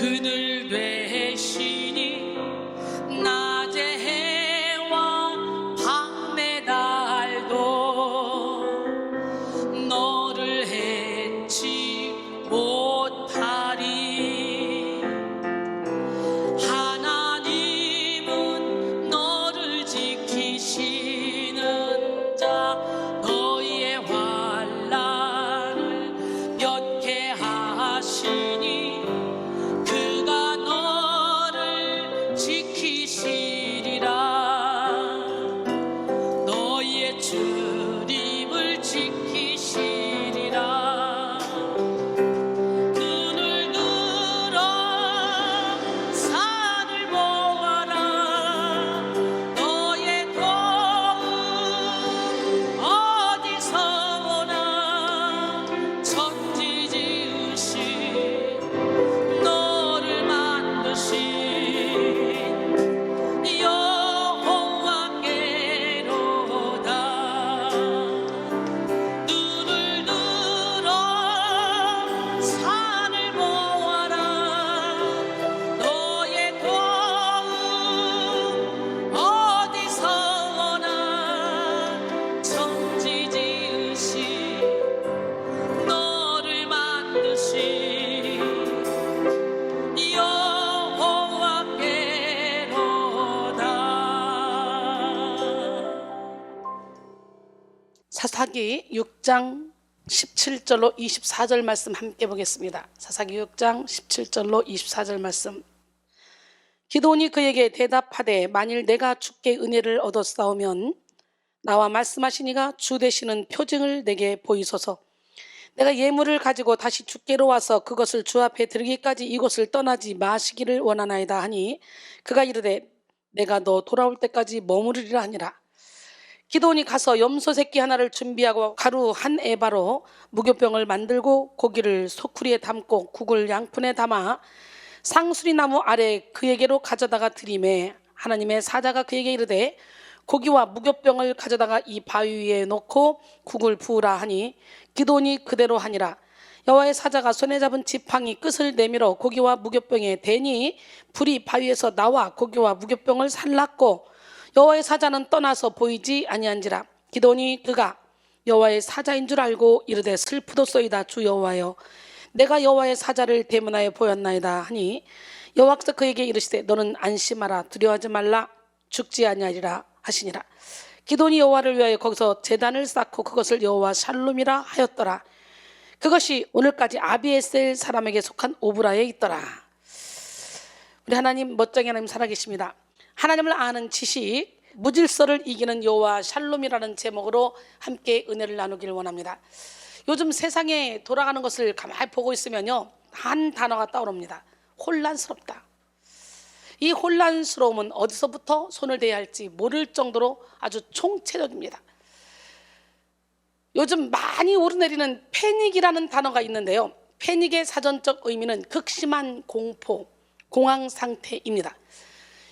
그늘 되시니 낮의 해와 밤의 달도 너를 해치 못하리. 하나님은 너를 지키시는 자, 너희의 환난을 면케 하시니 그가 너를 지키시리라. 너희의 주님을 지키시리라. 눈을 들어 산을 보아라. 너의 도움 어디서 오나. 천지 지으신 너를 만드신 여호와께로다. 눈을 들어 산을 보아라. 너의 도움 어디서 오나. 천지 지으신 너를 만드신 여호와께로다. 사사기 6장 17절로 24절 말씀 함께 보겠습니다. 사사기 6장 17절로 24절 말씀. 기드온이 그에게 대답하되 만일 내가 주께 은혜를 얻었사오면 나와 말씀하시니가 주 되시는 표징을 내게 보이소서. 내가 예물을 가지고 다시 주께로 와서 그것을 주 앞에 드리기까지 이곳을 떠나지 마시기를 원하나이다 하니 그가 이르되 내가 너 돌아올 때까지 머무르리라 하니라. 기드온이 가서 염소 새끼 하나를 준비하고 가루 한 에바로 무교병을 만들고 고기를 소쿠리에 담고 국을 양푼에 담아 상수리 나무 아래 그에게로 가져다가 드리매 하나님의 사자가 그에게 이르되 고기와 무교병을 가져다가 이 바위 위에 놓고 국을 부으라 하니 기드온이 그대로 하니라. 여호와의 사자가 손에 잡은 지팡이 끝을 내밀어 고기와 무교병에 대니 불이 바위에서 나와 고기와 무교병을 살랐고 여호와의 사자는 떠나서 보이지 아니한지라. 기드온이 그가 여호와의 사자인 줄 알고 이르되 슬프도소이다 주 여호와여, 내가 여호와의 사자를 대문하에 보였나이다 하니 여호와께서 그에게 이르시되 너는 안심하라, 두려워하지 말라, 죽지 아니하리라 하시니라. 기드온이 여호와를 위하여 거기서 제단을 쌓고 그것을 여호와 샬롬이라 하였더라. 그것이 오늘까지 아비에셀 사람에게 속한 오브라에 있더라. 우리 하나님, 멋쟁이 하나님 살아계십니다. 하나님을 아는 지식, 무질서를 이기는 여호와 샬롬이라는 제목으로 함께 은혜를 나누기를 원합니다. 요즘 세상에 돌아가는 것을 가만히 보고 있으면요, 한 단어가 떠오릅니다. 혼란스럽다. 이 혼란스러움은 어디서부터 손을 대야 할지 모를 정도로 아주 총체적입니다. 요즘 많이 오르내리는 패닉이라는 단어가 있는데요, 패닉의 사전적 의미는 극심한 공포, 공황 상태입니다.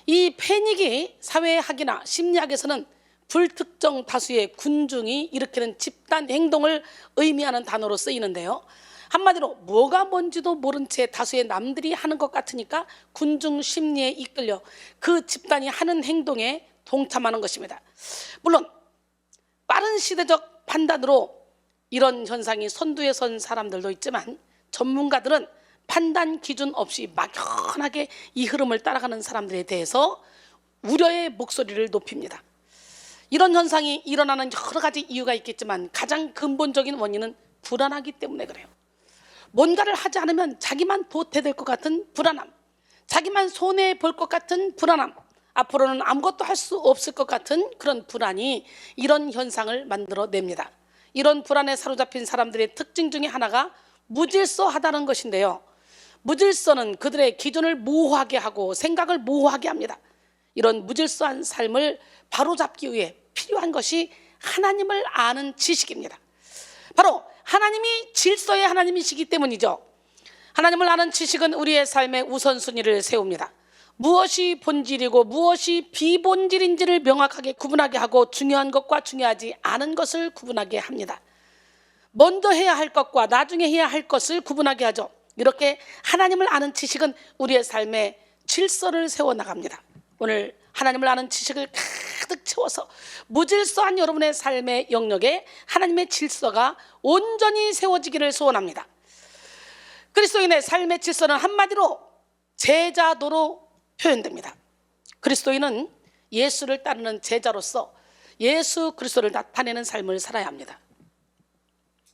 이 패닉이 사회학이나 심리학에서는 불특정 다수의 군중이 일으키는 집단 행동을 의미하는 단어로 쓰이는데요, 한마디로 뭐가 뭔지도 모른 채 다수의 남들이 하는 것 같으니까 군중 심리에 이끌려 그 집단이 하는 행동에 동참하는 것입니다. 물론 빠른 시대적 판단으로 이런 현상이 선두에 선 사람들도 있지만 전문가들은 판단 기준 없이 막연하게 이 흐름을 따라가는 사람들에 대해서 우려의 목소리를 높입니다. 이런 현상이 일어나는 여러 가지 이유가 있겠지만 가장 근본적인 원인은 불안하기 때문에 그래요. 뭔가를 하지 않으면 자기만 도태될 것 같은 불안함, 자기만 손해볼 것 같은 불안함, 앞으로는 아무것도 할 수 없을 것 같은 그런 불안이 이런 현상을 만들어냅니다. 이런 불안에 사로잡힌 사람들의 특징 중에 하나가 무질서하다는 것인데요, 무질서는 그들의 기준을 모호하게 하고 생각을 모호하게 합니다. 이런 무질서한 삶을 바로잡기 위해 필요한 것이 하나님을 아는 지식입니다. 바로 하나님이 질서의 하나님이시기 때문이죠. 하나님을 아는 지식은 우리의 삶의 우선순위를 세웁니다. 무엇이 본질이고 무엇이 비본질인지를 명확하게 구분하게 하고 중요한 것과 중요하지 않은 것을 구분하게 합니다. 먼저 해야 할 것과 나중에 해야 할 것을 구분하게 하죠. 이렇게 하나님을 아는 지식은 우리의 삶에 질서를 세워나갑니다. 오늘 하나님을 아는 지식을 가득 채워서 무질서한 여러분의 삶의 영역에 하나님의 질서가 온전히 세워지기를 소원합니다. 그리스도인의 삶의 질서는 한마디로 제자도로 표현됩니다. 그리스도인은 예수를 따르는 제자로서 예수 그리스도를 나타내는 삶을 살아야 합니다.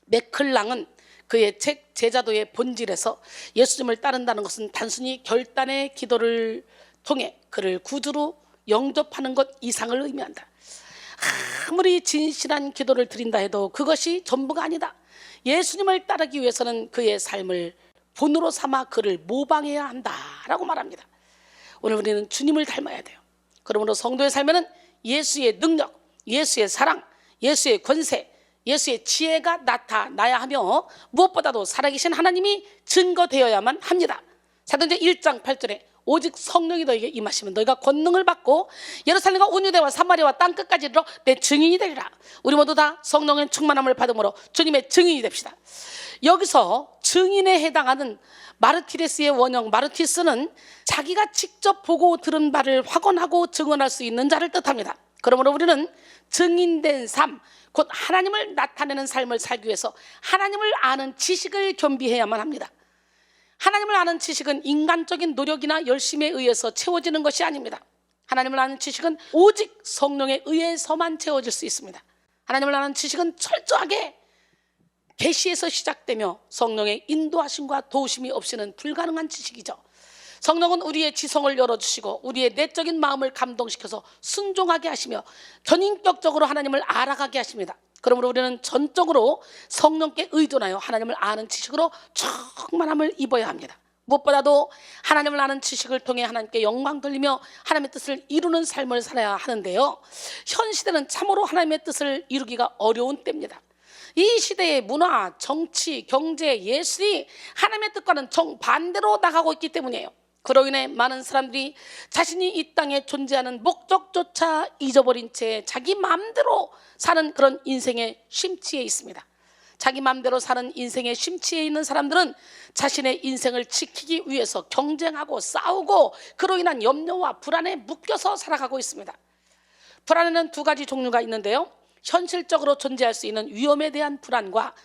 맥클랑은 그의 책 제자도의 본질에서 예수님을 따른다는 것은 단순히 결단의 기도를 통해 그를 구주로 영접하는 것 이상을 의미한다. 아무리 진실한 기도를 드린다 해도 그것이 전부가 아니다. 예수님을 따르기 위해서는 그의 삶을 본으로 삼아 그를 모방해야 한다라고 말합니다. 오늘 우리는 주님을 닮아야 돼요. 그러므로 성도의 삶에는 예수의 능력, 예수의 사랑, 예수의 권세, 예수의 지혜가 나타나야 하며 무엇보다도 살아계신 하나님이 증거되어야만 합니다. 사도행전 1장 8절에 오직 성령이 너에게 임하시면 너희가 권능을 받고 예루살렘과 온 유대와 사마리아와 땅끝까지 이르러 내 증인이 되리라. 우리 모두 다 성령의 충만함을 받음으로 주님의 증인이 됩시다. 여기서 증인에 해당하는 마르티레스의 원형 마르티스는 자기가 직접 보고 들은 바를 확언하고 증언할 수 있는 자를 뜻합니다. 그러므로 우리는 증인된 삶, 곧 하나님을 나타내는 삶을 살기 위해서 하나님을 아는 지식을 겸비해야만 합니다. 하나님을 아는 지식은 인간적인 노력이나 열심에 의해서 채워지는 것이 아닙니다. 하나님을 아는 지식은 오직 성령에 의해서만 채워질 수 있습니다. 하나님을 아는 지식은 철저하게 계시에서 시작되며 성령의 인도하심과 도우심이 없이는 불가능한 지식이죠. 성령은 우리의 지성을 열어주시고 우리의 내적인 마음을 감동시켜서 순종하게 하시며 전인격적으로 하나님을 알아가게 하십니다. 그러므로 우리는 전적으로 성령께 의존하여 하나님을 아는 지식으로 충만함을 입어야 합니다. 무엇보다도 하나님을 아는 지식을 통해 하나님께 영광 돌리며 하나님의 뜻을 이루는 삶을 살아야 하는데요, 현 시대는 참으로 하나님의 뜻을 이루기가 어려운 때입니다. 이 시대의 문화, 정치, 경제, 예술이 하나님의 뜻과는 정반대로 나가고 있기 때문이에요. 그로 인해 많은 사람들이 자신이 이 땅에 존재하는 목적조차 잊어버린 채 자기 마음대로 사는 그런 인생의 심취에 있습니다. 자기 마음대로 사는 인생의 심취에 있는 사람들은 자신의 인생을 지키기 위해서 경쟁하고 싸우고 그로 인한 염려와 불안에 묶여서 살아가고 있습니다. 불안에는 두 가지 종류가 있는데요, 현실적으로 존재할 수 있는 위험에 대한 불안과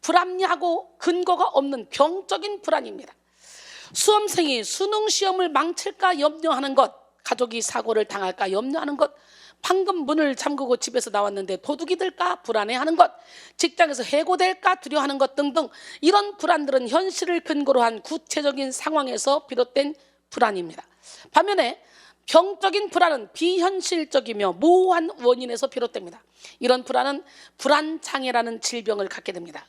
불합리하고 근거가 없는 병적인 불안입니다. 수험생이 수능 시험을 망칠까 염려하는 것, 가족이 사고를 당할까 염려하는 것, 방금 문을 잠그고 집에서 나왔는데 도둑이 들까 불안해하는 것, 직장에서 해고될까 두려워하는 것 등등, 이런 불안들은 현실을 근거로 한 구체적인 상황에서 비롯된 불안입니다. 반면에 병적인 불안은 비현실적이며 모호한 원인에서 비롯됩니다. 이런 불안은 불안장애라는 질병을 갖게 됩니다.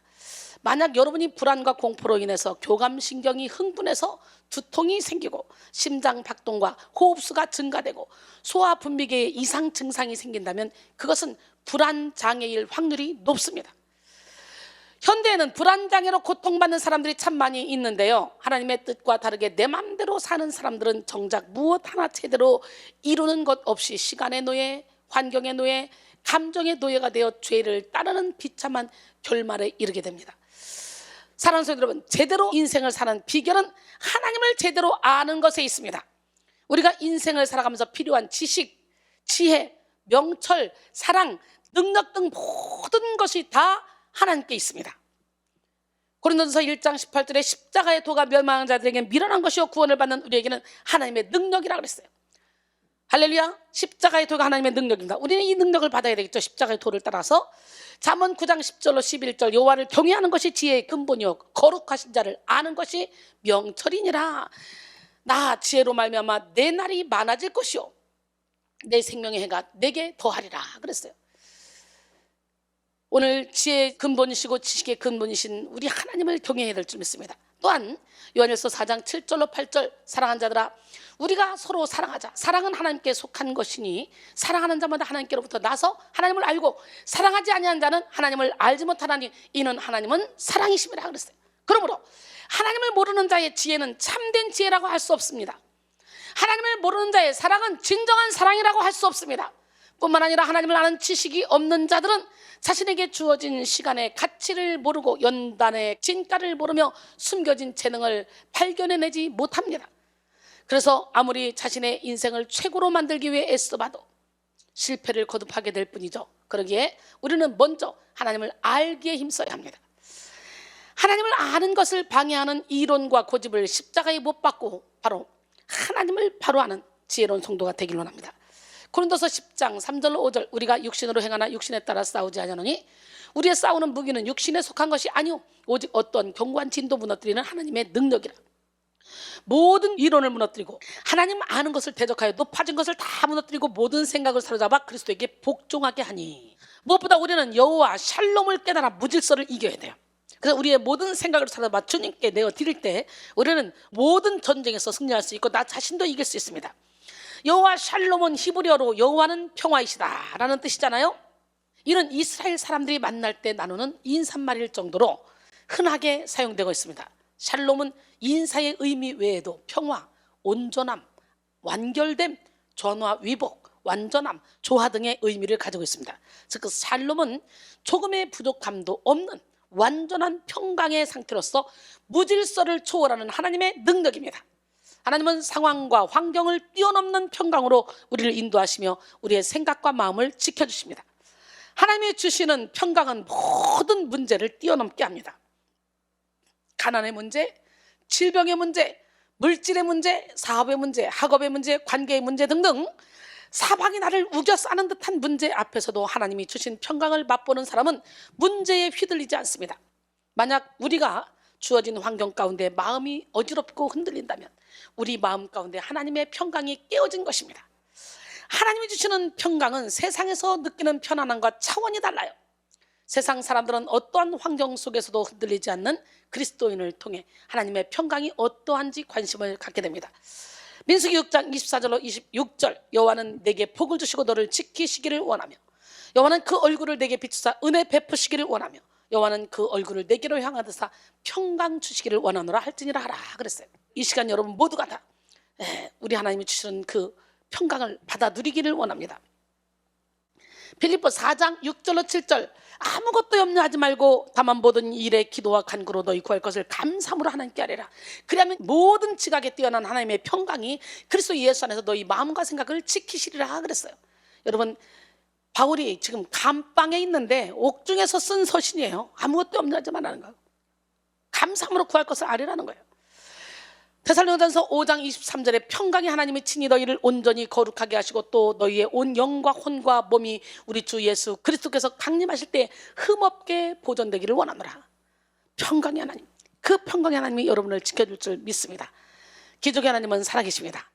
만약 여러분이 불안과 공포로 인해서 교감신경이 흥분해서 두통이 생기고 심장박동과 호흡수가 증가되고 소화분비계에 이상 증상이 생긴다면 그것은 불안장애일 확률이 높습니다. 현대에는 불안장애로 고통받는 사람들이 참 많이 있는데요, 하나님의 뜻과 다르게 내 맘대로 사는 사람들은 정작 무엇 하나 제대로 이루는 것 없이 시간의 노예, 환경의 노예, 감정의 노예가 되어 죄를 따르는 비참한 결말에 이르게 됩니다. 사랑하는 성도 여러분, 제대로 인생을 사는 비결은 하나님을 제대로 아는 것에 있습니다. 우리가 인생을 살아가면서 필요한 지식, 지혜, 명철, 사랑, 능력 등 모든 것이 다 하나님께 있습니다. 고린도전서 1장 18절에 십자가의 도가 멸망한 자들에게 미련한 것이요 구원을 받는 우리에게는 하나님의 능력이라고 그랬어요. 할렐루야. 십자가의 도가 하나님의 능력입니다. 우리는 이 능력을 받아야 되겠죠. 십자가의 도를 따라서 잠언 9장 10절로 11절, 여호와를 경외하는 것이 지혜의 근본이요 거룩하신 자를 아는 것이 명철이니라. 나 지혜로 말미암아 내 날이 많아질 것이요 내 생명의 해가 내게 더하리라 그랬어요. 오늘 지혜의 근본이시고 지식의 근본이신 우리 하나님을 경외해야 될 줄 믿습니다. 또한 요한일서 4장 7절로 8절, 사랑하는 자들아 우리가 서로 사랑하자. 사랑은 하나님께 속한 것이니 사랑하는 자마다 하나님께로부터 나서 하나님을 알고 사랑하지 아니한 자는 하나님을 알지 못하나니 이는 하나님은 사랑이심이라 그랬어요. 그러므로 하나님을 모르는 자의 지혜는 참된 지혜라고 할 수 없습니다. 하나님을 모르는 자의 사랑은 진정한 사랑이라고 할 수 없습니다. 뿐만 아니라 하나님을 아는 지식이 없는 자들은 자신에게 주어진 시간의 가치를 모르고 연단의 진가를 모르며 숨겨진 재능을 발견해내지 못합니다. 그래서 아무리 자신의 인생을 최고로 만들기 위해 애써봐도 실패를 거듭하게 될 뿐이죠. 그러기에 우리는 먼저 하나님을 알기에 힘써야 합니다. 하나님을 아는 것을 방해하는 이론과 고집을 십자가에 못 박고 바로 하나님을 바로 아는 지혜로운 성도가 되길 원합니다. 고린도서 10장 3절 5절 우리가 육신으로 행하나 육신에 따라 싸우지 아니하노니 우리의 싸우는 무기는 육신에 속한 것이 아니오 오직 어떤 견고한 진도 무너뜨리는 하나님의 능력이라. 모든 이론을 무너뜨리고 하나님 아는 것을 대적하여 높아진 것을 다 무너뜨리고 모든 생각을 사로잡아 그리스도에게 복종하게 하니 무엇보다 우리는 여호와 샬롬을 깨달아 무질서를 이겨야 돼요. 그래서 우리의 모든 생각을 사로잡아 주님께 내어드릴 때 우리는 모든 전쟁에서 승리할 수 있고 나 자신도 이길 수 있습니다. 여호와 샬롬은 히브리어로 여호와는 평화이시다 라는 뜻이잖아요. 이는 이스라엘 사람들이 만날 때 나누는 인사말일 정도로 흔하게 사용되고 있습니다. 샬롬은 인사의 의미 외에도 평화, 온전함, 완결됨, 전화, 위복, 완전함, 조화 등의 의미를 가지고 있습니다. 즉 그 샬롬은 조금의 부족함도 없는 완전한 평강의 상태로서 무질서를 초월하는 하나님의 능력입니다. 하나님은 상황과 환경을 뛰어넘는 평강으로 우리를 인도하시며 우리의 생각과 마음을 지켜주십니다. 하나님이 주시는 평강은 모든 문제를 뛰어넘게 합니다. 가난의 문제, 질병의 문제, 물질의 문제, 사업의 문제, 학업의 문제, 관계의 문제 등등 사방이 나를 우겨 싸는 듯한 문제 앞에서도 하나님이 주신 평강을 맛보는 사람은 문제에 휘둘리지 않습니다. 만약 우리가 주어진 환경 가운데 마음이 어지럽고 흔들린다면 우리 마음 가운데 하나님의 평강이 깨어진 것입니다. 하나님이 주시는 평강은 세상에서 느끼는 편안함과 차원이 달라요. 세상 사람들은 어떠한 환경 속에서도 흔들리지 않는 그리스도인을 통해 하나님의 평강이 어떠한지 관심을 갖게 됩니다. 민수기 6장 24절로 26절 여호와는 내게 복을 주시고 너를 지키시기를 원하며 여호와는 그 얼굴을 내게 비추사 은혜 베푸시기를 원하며 여호와는 그 얼굴을 내게로 향하듯사 평강 주시기를 원하노라 할지니라 하라 그랬어요. 이 시간 여러분 모두가 다 우리 하나님이 주시는 그 평강을 받아 누리기를 원합니다. 빌립보 4장 6절로 7절 아무것도 염려하지 말고 다만 모든 일에 기도와 간구로 너희 구할 것을 감사함으로 하나님께 아뢰라. 그리하면 모든 지각에 뛰어난 하나님의 평강이 그리스도 예수 안에서 너희 마음과 생각을 지키시리라 그랬어요. 여러분 바울이 지금 감방에 있는데 옥중에서 쓴 서신이에요. 아무것도 염려하지 말라는 거예요. 감사함으로 구할 것을 아뢰라는 거예요. 데살로니가전서 5장 23절에 평강의 하나님이 친히 너희를 온전히 거룩하게 하시고 또 너희의 온 영과 혼과 몸이 우리 주 예수 그리스도께서 강림하실 때 흠없게 보존되기를 원하노라. 평강의 하나님, 그 평강의 하나님이 여러분을 지켜줄 줄 믿습니다. 기적의 하나님은 살아계십니다.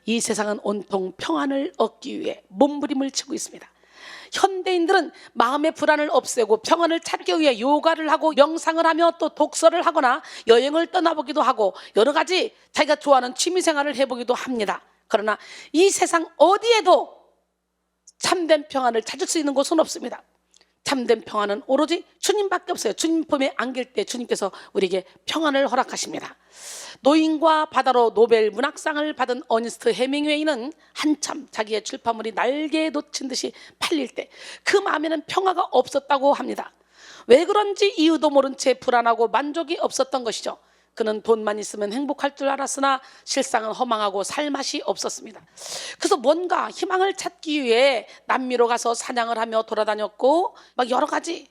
이 세상은 온통 평안을 얻기 위해 몸부림을 치고 있습니다. 현대인들은 마음의 불안을 없애고 평안을 찾기 위해 요가를 하고 명상을 하며 또 독서를 하거나 여행을 떠나보기도 하고 여러 가지 자기가 좋아하는 취미생활을 해보기도 합니다. 그러나 이 세상 어디에도 참된 평안을 찾을 수 있는 곳은 없습니다. 참된 평안은 오로지 주님밖에 없어요. 주님 품에 안길 때 주님께서 우리에게 평안을 허락하십니다. 노인과 바다로 노벨 문학상을 받은 어니스트 해밍웨이는 한참 자기의 출판물이 날개에 놓친 듯이 팔릴 때 그 마음에는 평화가 없었다고 합니다. 왜 그런지 이유도 모른 채 불안하고 만족이 없었던 것이죠. 그는 돈만 있으면 행복할 줄 알았으나 실상은 허망하고 살 맛이 없었습니다. 그래서 뭔가 희망을 찾기 위해 남미로 가서 사냥을 하며 돌아다녔고 막 여러 가지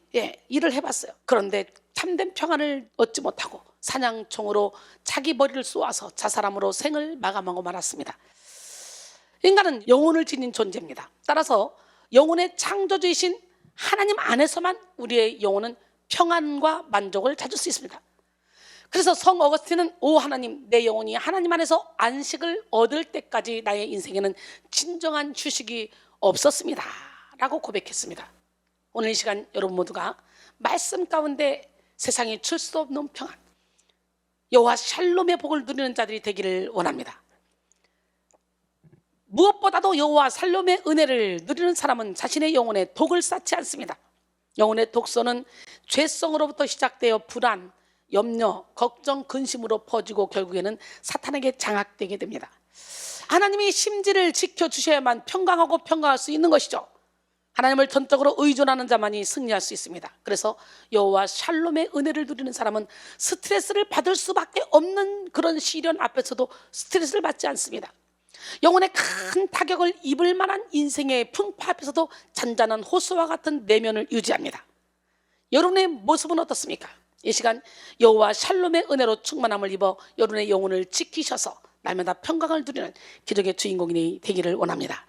일을 해봤어요. 그런데 참된 평안을 얻지 못하고 사냥총으로 자기 머리를 쏘아서 자살함으로 생을 마감하고 말았습니다. 인간은 영혼을 지닌 존재입니다. 따라서 영혼의 창조주이신 하나님 안에서만 우리의 영혼은 평안과 만족을 찾을 수 있습니다. 그래서 성 어거스틴은 오 하나님, 내 영혼이 하나님 안에서 안식을 얻을 때까지 나의 인생에는 진정한 휴식이 없었습니다 라고 고백했습니다. 오늘 이 시간 여러분 모두가 말씀 가운데 세상에 줄 수 없는 평안, 여호와 샬롬의 복을 누리는 자들이 되기를 원합니다. 무엇보다도 여호와 샬롬의 은혜를 누리는 사람은 자신의 영혼에 독을 쌓지 않습니다. 영혼의 독소는 죄성으로부터 시작되어 불안, 염려, 걱정, 근심으로 퍼지고 결국에는 사탄에게 장악되게 됩니다. 하나님이 심지를 지켜주셔야만 평강하고 평강할 수 있는 것이죠. 하나님을 전적으로 의존하는 자만이 승리할 수 있습니다. 그래서 여호와 샬롬의 은혜를 누리는 사람은 스트레스를 받을 수밖에 없는 그런 시련 앞에서도 스트레스를 받지 않습니다. 영혼의 큰 타격을 입을 만한 인생의 풍파 앞에서도 잔잔한 호수와 같은 내면을 유지합니다. 여러분의 모습은 어떻습니까? 이 시간 여호와 샬롬의 은혜로 충만함을 입어 여러분의 영혼을 지키셔서 날마다 평강을 누리는 기적의 주인공이 되기를 원합니다.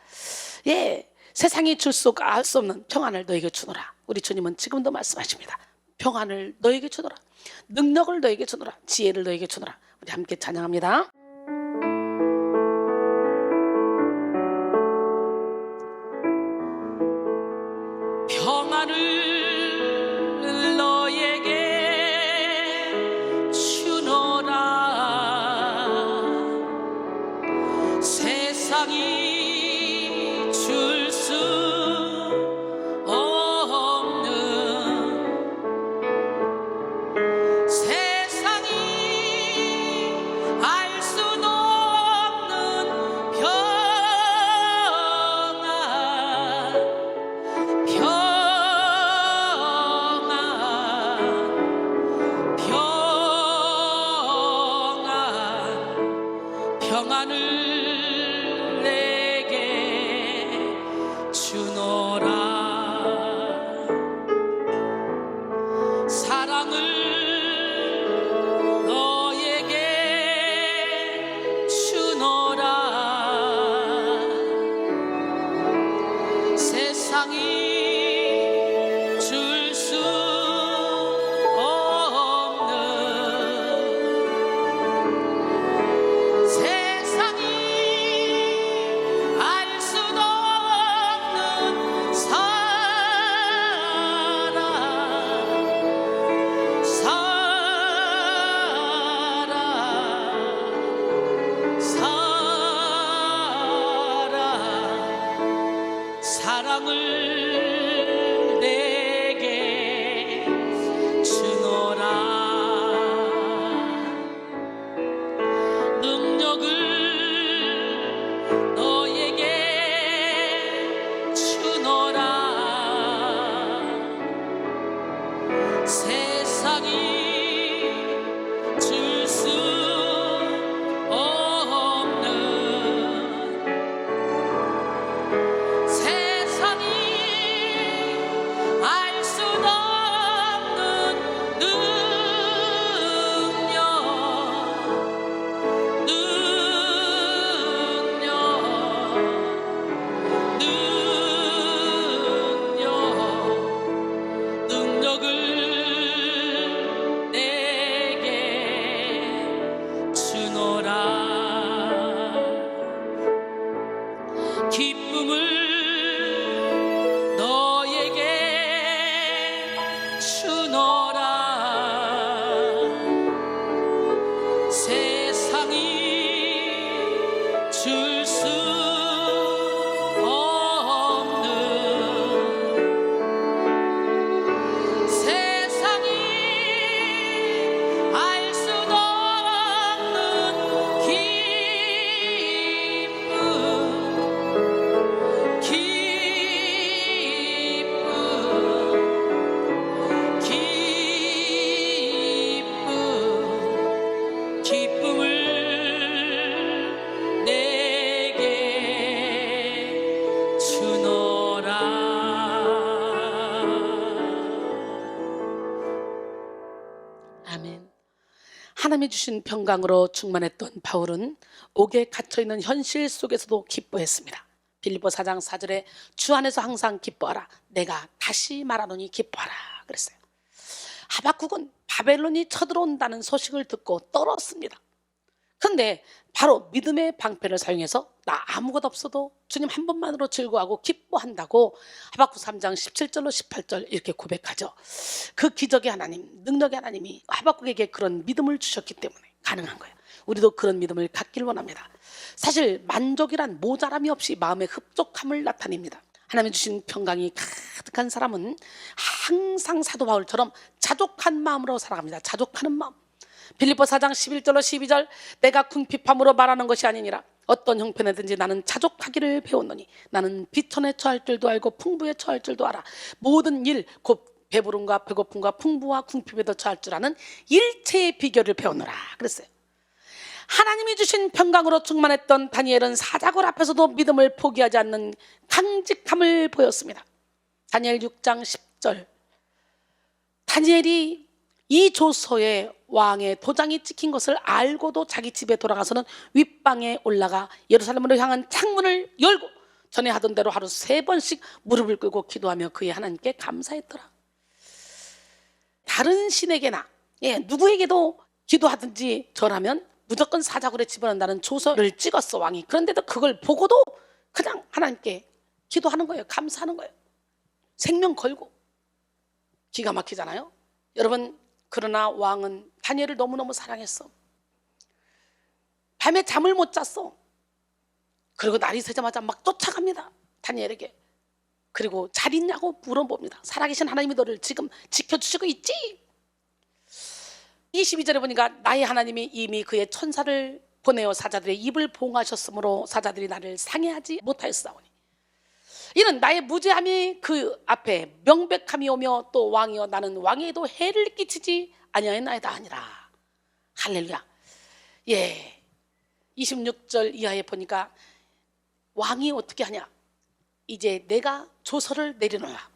세상이 줄 수 없는 평안을 너에게 주노라. 우리 주님은 지금도 말씀하십니다. 평안을 너에게 주노라. 능력을 너에게 주노라. 지혜를 너에게 주노라. 우리 함께 찬양합니다. 평안을 너에게 주노라. 세상이 줄 수 없는, 세상이 알 수도 없는 평안, 평안을 내게 주노라. 사랑을 너에게 주노라. 세상이 줄 수 없는, 세상이 알 수도 없는 사랑, 사랑을 내게 주노라. 능력을 너에게 주노라. 세상이 줄 수 없는, 세상이 알 수도 없는 능력, 능력, 세상이 줄 수 없는 세상이 알 수도 없는 기쁨을 내게 주노라. 아멘. 하나님이 주신 평강으로 충만했던 바울은 옥에 갇혀있는 현실 속에서도 기뻐했습니다. 빌립보 4장 4절에 주 안에서 항상 기뻐하라, 내가 다시 말하노니 기뻐하라 그랬어요. 하박국은 바벨론이 쳐들어온다는 소식을 듣고 떨었습니다. 그런데 바로 믿음의 방패를 사용해서 나 아무것도 없어도 주님 한 번만으로 즐거워하고 기뻐한다고 하박국 3장 17절로 18절 이렇게 고백하죠. 그 기적의 하나님, 능력의 하나님이 하박국에게 그런 믿음을 주셨기 때문에 가능한 거예요. 우리도 그런 믿음을 갖길 원합니다. 사실 만족이란 모자람이 없이 마음의 흡족함을 나타냅니다. 하나님 주신 평강이 가득한 사람은 항상 사도 바울처럼 자족한 마음으로 살아갑니다. 자족하는 마음. 빌립보 4장 11절로 12절, 내가 궁핍함으로 말하는 것이 아니니라 어떤 형편에든지 나는 자족하기를 배웠노니 나는 비천에 처할 줄도 알고 풍부에 처할 줄도 알아. 모든 일 곧 배부름과 배고픔과 풍부와 궁핍에도 처할 줄 아는 일체의 비결을 배웠노라 그랬어요. 하나님이 주신 평강으로 충만했던 다니엘은 사자굴 앞에서도 믿음을 포기하지 않는 강직함을 보였습니다. 다니엘 6장 10절, 다니엘이 이 조서에 왕의 도장이 찍힌 것을 알고도 자기 집에 돌아가서는 윗방에 올라가 예루살렘으로 향한 창문을 열고 전에 하던 대로 하루 3번씩 무릎을 꿇고 기도하며 그의 하나님께 감사했더라. 다른 신에게나 누구에게도 기도하든지 절하면 무조건 사자굴에 집어넣는다는 조서를 찍었어 왕이. 그런데도 그걸 보고도 그냥 하나님께 기도하는 거예요. 감사하는 거예요. 생명 걸고. 기가 막히잖아요. 여러분, 그러나 왕은 다니엘을 너무너무 사랑했어. 밤에 잠을 못 잤어. 그리고 날이 새자마자 막 쫓아갑니다, 다니엘에게. 그리고 잘 있냐고 물어봅니다. 살아계신 하나님이 너를 지금 지켜주시고 있지? 22절에 보니까 나의 하나님이 이미 그의 천사를 보내어 사자들의 입을 봉하셨으므로 사자들이 나를 상해하지 못하였사오니, 이는 나의 무죄함이 그 앞에 명백함이 오며 또 왕이여 나는 왕에게도 해를 끼치지 아니하였나이다 하니라. 할렐루야. 26절 이하에 보니까 왕이 어떻게 하냐, 이제 내가 조서를 내려놓아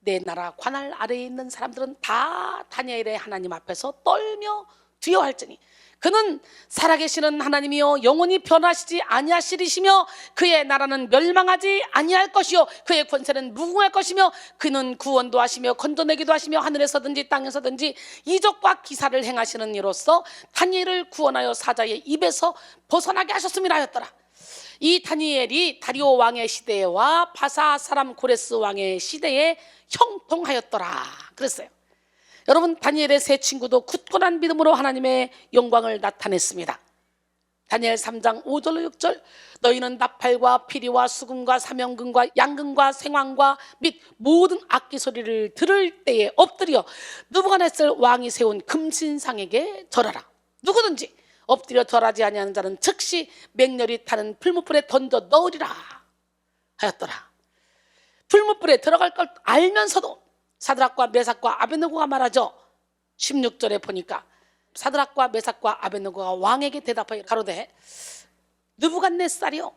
내 나라 관할 아래에 있는 사람들은 다 다니엘의 하나님 앞에서 떨며 두려워할지니 그는 살아계시는 하나님이요 영원히 변하시지 아니하시리시며 그의 나라는 멸망하지 아니할 것이요 그의 권세는 무궁할 것이며 그는 구원도 하시며 건져내기도 하시며 하늘에서든지 땅에서든지 이적과 기사를 행하시는 이로써 다니엘을 구원하여 사자의 입에서 벗어나게 하셨음이라 하였더라. 이 다니엘이 다리오 왕의 시대와 바사 사람 고레스 왕의 시대에 형통하였더라 그랬어요. 여러분, 다니엘의 세 친구도 굳건한 믿음으로 하나님의 영광을 나타냈습니다. 다니엘 3장 5절로 6절, 너희는 나팔과 피리와 수금과 사명금과 양금과 생황과 및 모든 악기 소리를 들을 때에 엎드려 느부갓네살 왕이 세운 금신상에게 절하라. 누구든지 엎드려 절하지 아니하는 자는 즉시 맹렬히 타는 풀무불에 던져 넣으리라 하였더라. 풀무불에 들어갈 걸 알면서도 사드락과 메삭과 아벳느고가 말하죠. 16절에 보니까 사드락과 메삭과 아벳느고가 왕에게 대답하여 가로되 느부갓네살이여,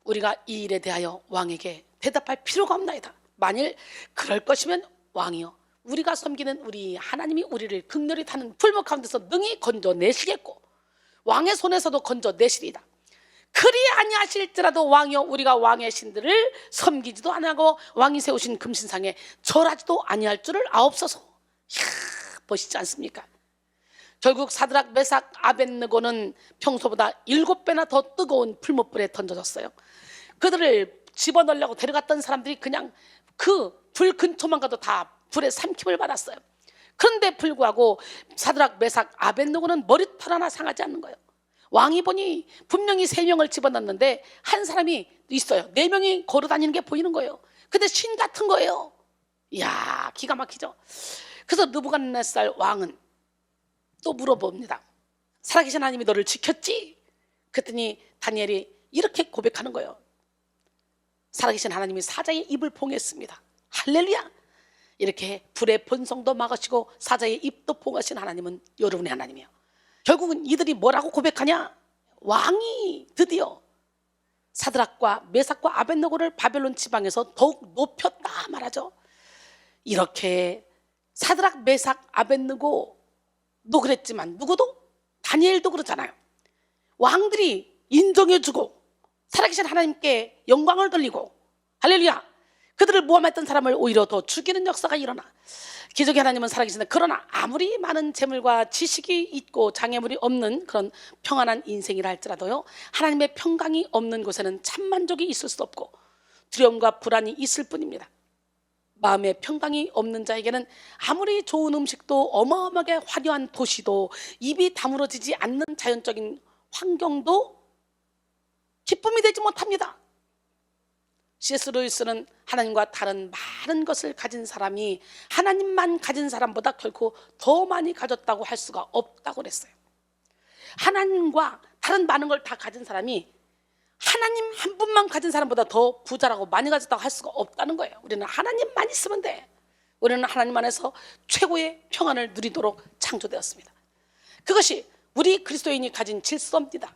우리가 이 일에 대하여 왕에게 대답할 필요가 없나이다. 만일 그럴 것이면 왕이여, 우리가 섬기는 우리 하나님이 우리를 극렬히 타는 풀무 가운데서 능히 건져내시겠고 왕의 손에서도 건져내시리이다. 그리 아니하실지라도 왕이여, 우리가 왕의 신들을 섬기지도 아니하고 왕이 세우신 금신상에 절하지도 아니할 줄을 아옵소서. 보시지 않습니까? 결국 사드락 메삭 아벳느고는 평소보다 7배나 더 뜨거운 풀무불에 던져졌어요. 그들을 집어넣으려고 데려갔던 사람들이 그냥 그 불 근처만 가도 다 불에 삼킴을 받았어요. 그런데 불구하고 사드락 메삭 아벳느고는 머리털 하나 상하지 않는 거예요. 왕이 보니 분명히 3명을 집어넣는데 한 사람이 있어요. 4명이 걸어다니는 게 보이는 거예요. 근데 신 같은 거예요. 이야, 기가 막히죠. 그래서 느부갓네살 왕은 또 물어봅니다. 살아계신 하나님이 너를 지켰지? 그랬더니 다니엘이 이렇게 고백하는 거예요. 살아계신 하나님이 사자의 입을 봉했습니다. 할렐루야. 이렇게 불의 본성도 막으시고 사자의 입도 봉하신 하나님은 여러분의 하나님이에요. 결국은 이들이 뭐라고 고백하냐? 왕이 드디어 사드락과 메삭과 아벳느고를 바벨론 지방에서 더욱 높였다 말하죠. 이렇게 사드락, 메삭, 아벳느고도 그랬지만 누구도? 다니엘도 그렇잖아요. 왕들이 인정해주고 살아계신 하나님께 영광을 돌리고 할렐루야, 그들을 모함했던 사람을 오히려 더 죽이는 역사가 일어나. 기적의 하나님은 살아계신다. 그러나 아무리 많은 재물과 지식이 있고 장애물이 없는 그런 평안한 인생이라 할지라도요, 하나님의 평강이 없는 곳에는 참만족이 있을 수 없고 두려움과 불안이 있을 뿐입니다. 마음의 평강이 없는 자에게는 아무리 좋은 음식도 어마어마하게 화려한 도시도 입이 다물어지지 않는 자연적인 환경도 기쁨이 되지 못합니다. C.S. 루이스는 하나님과 다른 많은 것을 가진 사람이 하나님만 가진 사람보다 결코 더 많이 가졌다고 할 수가 없다고 그랬어요. 하나님과 다른 많은 걸 다 가진 사람이 하나님 한 분만 가진 사람보다 더 부자라고 많이 가졌다고 할 수가 없다는 거예요. 우리는 하나님만 있으면 돼. 우리는 하나님 안에서 최고의 평안을 누리도록 창조되었습니다. 그것이 우리 그리스도인이 가진 질서입니다.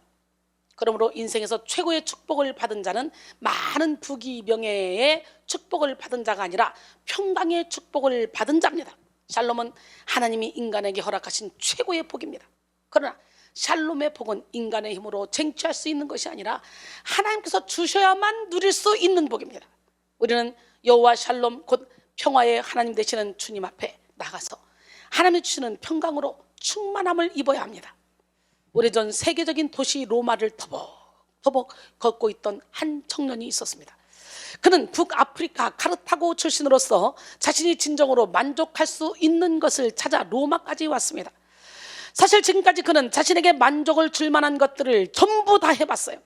그러므로 인생에서 최고의 축복을 받은 자는 많은 부귀 명예의 축복을 받은 자가 아니라 평강의 축복을 받은 자입니다. 샬롬은 하나님이 인간에게 허락하신 최고의 복입니다. 그러나 샬롬의 복은 인간의 힘으로 쟁취할 수 있는 것이 아니라 하나님께서 주셔야만 누릴 수 있는 복입니다. 우리는 여호와 샬롬 곧 평화의 하나님 되시는 주님 앞에 나가서 하나님이 주시는 평강으로 충만함을 입어야 합니다. 오래전 세계적인 도시 로마를 터벅터벅 걷고 있던 한 청년이 있었습니다. 그는 북아프리카 카르타고 출신으로서 자신이 진정으로 만족할 수 있는 것을 찾아 로마까지 왔습니다. 사실 지금까지 그는 자신에게 만족을 줄 만한 것들을 전부 다 해봤어요.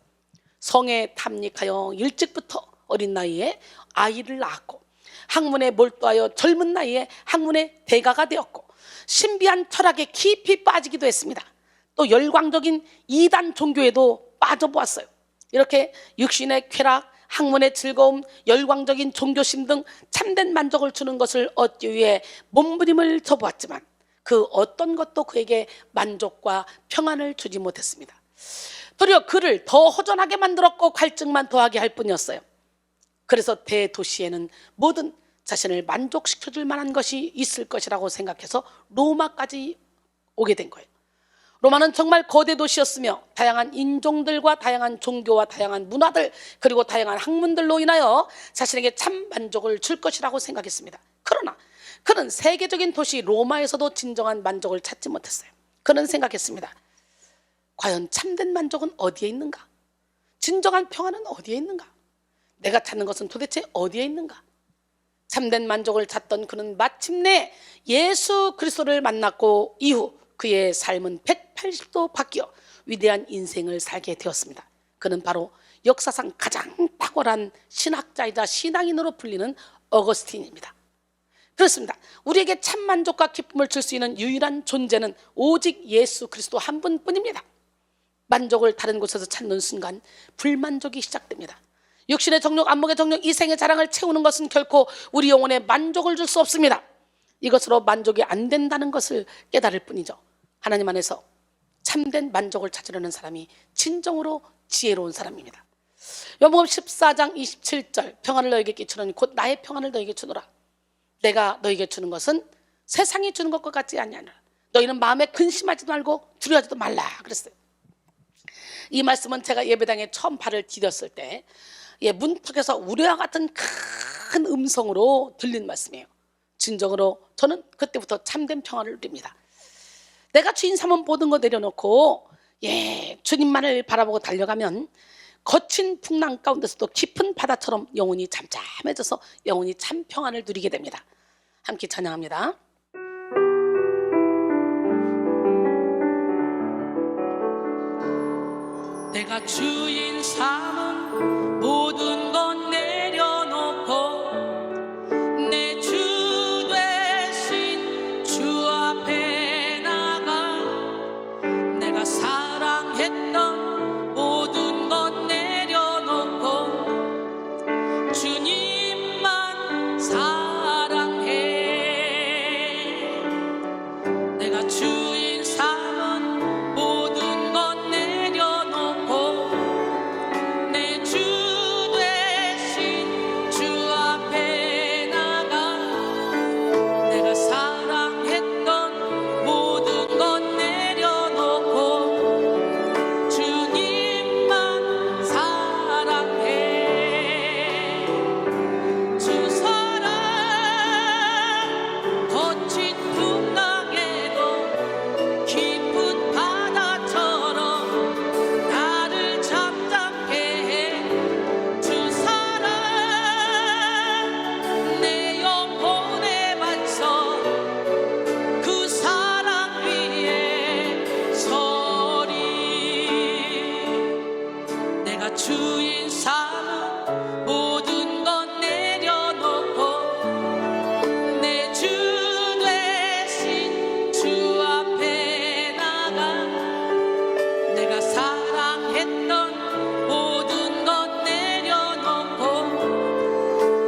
성에 탐닉하여 일찍부터 어린 나이에 아이를 낳았고, 학문에 몰두하여 젊은 나이에 학문의 대가가 되었고, 신비한 철학에 깊이 빠지기도 했습니다. 또 열광적인 이단 종교에도 빠져보았어요. 이렇게 육신의 쾌락, 학문의 즐거움, 열광적인 종교심 등 참된 만족을 주는 것을 얻기 위해 몸부림을 쳐보았지만 그 어떤 것도 그에게 만족과 평안을 주지 못했습니다. 도리어 그를 더 허전하게 만들었고 갈증만 더하게 할 뿐이었어요. 그래서 대도시에는 모든 자신을 만족시켜줄 만한 것이 있을 것이라고 생각해서 로마까지 오게 된 거예요. 로마는 정말 거대 도시였으며 다양한 인종들과 다양한 종교와 다양한 문화들 그리고 다양한 학문들로 인하여 자신에게 참 만족을 줄 것이라고 생각했습니다. 그러나 그는 세계적인 도시 로마에서도 진정한 만족을 찾지 못했어요. 그는 생각했습니다. 과연 참된 만족은 어디에 있는가? 진정한 평안은 어디에 있는가? 내가 찾는 것은 도대체 어디에 있는가? 참된 만족을 찾던 그는 마침내 예수 그리스도를 만났고 이후 그의 삶은 180도 바뀌어 위대한 인생을 살게 되었습니다. 그는 바로 역사상 가장 탁월한 신학자이자 신앙인으로 불리는 어거스틴입니다. 그렇습니다. 우리에게 참 만족과 기쁨을 줄 수 있는 유일한 존재는 오직 예수 그리스도 한 분뿐입니다. 만족을 다른 곳에서 찾는 순간 불만족이 시작됩니다. 육신의 정욕, 안목의 정욕, 이생의 자랑을 채우는 것은 결코 우리 영혼에 만족을 줄 수 없습니다. 이것으로 만족이 안 된다는 것을 깨달을 뿐이죠. 하나님 안에서 참된 만족을 찾으려는 사람이 진정으로 지혜로운 사람입니다. 요한복음 14장 27절 평안을 너에게 끼치노니 곧 나의 평안을 너에게 주노라. 내가 너에게 주는 것은 세상이 주는 것과 같지 아니하노라. 너희는 마음에 근심하지도 말고 두려워하지도 말라 그랬어요. 이 말씀은 제가 예배당에 처음 발을 디뎠을 때 문턱에서 우레와 같은 큰 음성으로 들린 말씀이에요. 진정으로 저는 그때부터 참된 평안을 누립니다. 내가 주인 삼은 모든 거 내려놓고 주님만을 바라보고 달려가면 거친 풍랑 가운데서도 깊은 바다처럼 영혼이 잠잠해져서 영혼이 참 평안을 누리게 됩니다. 함께 찬양합니다. 내가 주인 삼은 모든 것 내려놓고 내 주 되신 주 앞에 나가 내가 사랑했던 모든 것 내려놓고 주님만 사랑해. 내가 주인 삼은 모든 것 내려놓고 내 주 되신 주 앞에 나가 내가 사랑했던 모든 것 내려놓고 주님만 사랑해. 주 사랑 거친 풍랑에도 깊은 바다처럼 나를 잠잠케 해. 주 사랑 내 영혼의 반석 그 사랑 위에 서리. 내가 주인 삼은 모든 것 내려놓고 내 주 되신 주 앞에 나가 내가 사랑했던 모든 것 내려놓고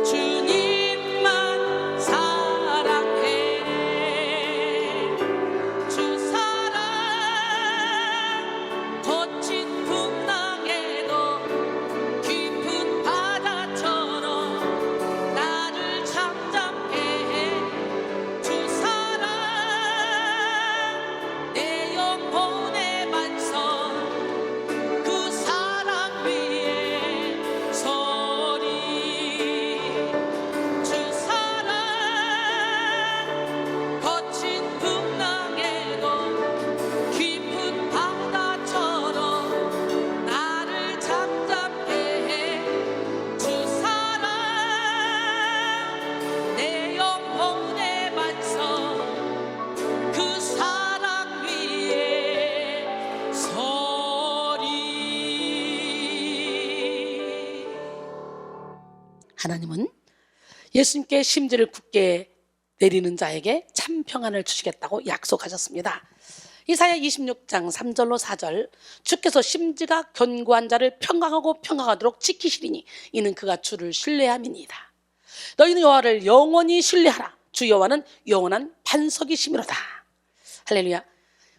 주님만 사랑해. 주 사랑 거친 풍랑에도 깊은 바다처럼 나를 잠잠케 해. 주 사랑 내 영혼의 반석 그 사랑 위에 서리. 주 사랑 거친 풍랑에도 깊은 바다처럼 나를 잠잠케 해. 주 사랑 내 영혼의 반석 그 사랑 위에 서리. 하나님은 예수님께 심지를 굳게 내리는 자에게 참 평안을 주시겠다고 약속하셨습니다. 이사야 26장 3절로 4절 주께서 심지가 견고한 자를 평강하고 평강하도록 지키시리니 이는 그가 주를 신뢰함이니이다. 너희는 여호와를 영원히 신뢰하라. 주 여호와는 영원한 반석이시미로다. 할렐루야.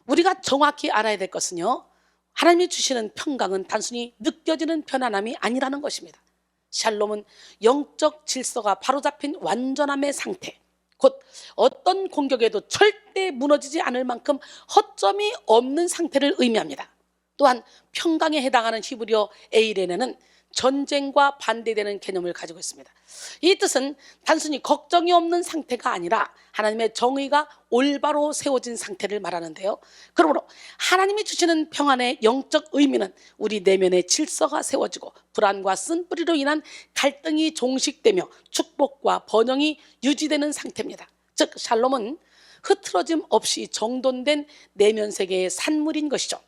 우리가 정확히 알아야 될 것은요, 하나님이 주시는 평강은 단순히 느껴지는 편안함이 아니라는 것입니다. 샬롬은 영적 질서가 바로잡힌 완전함의 상태, 곧 어떤 공격에도 절대 무너지지 않을 만큼 허점이 없는 상태를 의미합니다. 또한 평강에 해당하는 히브리어 에이레네는 전쟁과 반대되는 개념을 가지고 있습니다. 이 뜻은 단순히 걱정이 없는 상태가 아니라 하나님의 정의가 올바로 세워진 상태를 말하는데요, 그러므로 하나님이 주시는 평안의 영적 의미는 우리 내면의 질서가 세워지고 불안과 쓴뿌리로 인한 갈등이 종식되며 축복과 번영이 유지되는 상태입니다. 즉 샬롬은 흐트러짐 없이 정돈된 내면 세계의 산물인 것이죠.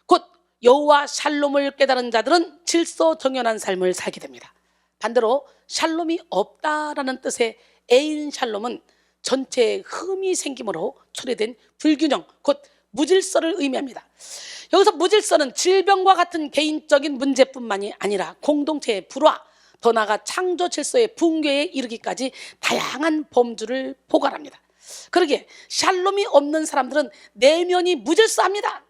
곧 여호와 샬롬을 깨달은 자들은 질서 정연한 삶을 살게 됩니다. 반대로 샬롬이 없다라는 뜻의 에인 샬롬은 전체에 흠이 생김으로 초래된 불균형, 곧 무질서를 의미합니다. 여기서 무질서는 질병과 같은 개인적인 문제뿐만이 아니라 공동체의 불화, 더 나아가 창조 질서의 붕괴에 이르기까지 다양한 범주를 포괄합니다. 그러기에 샬롬이 없는 사람들은 내면이 무질서합니다.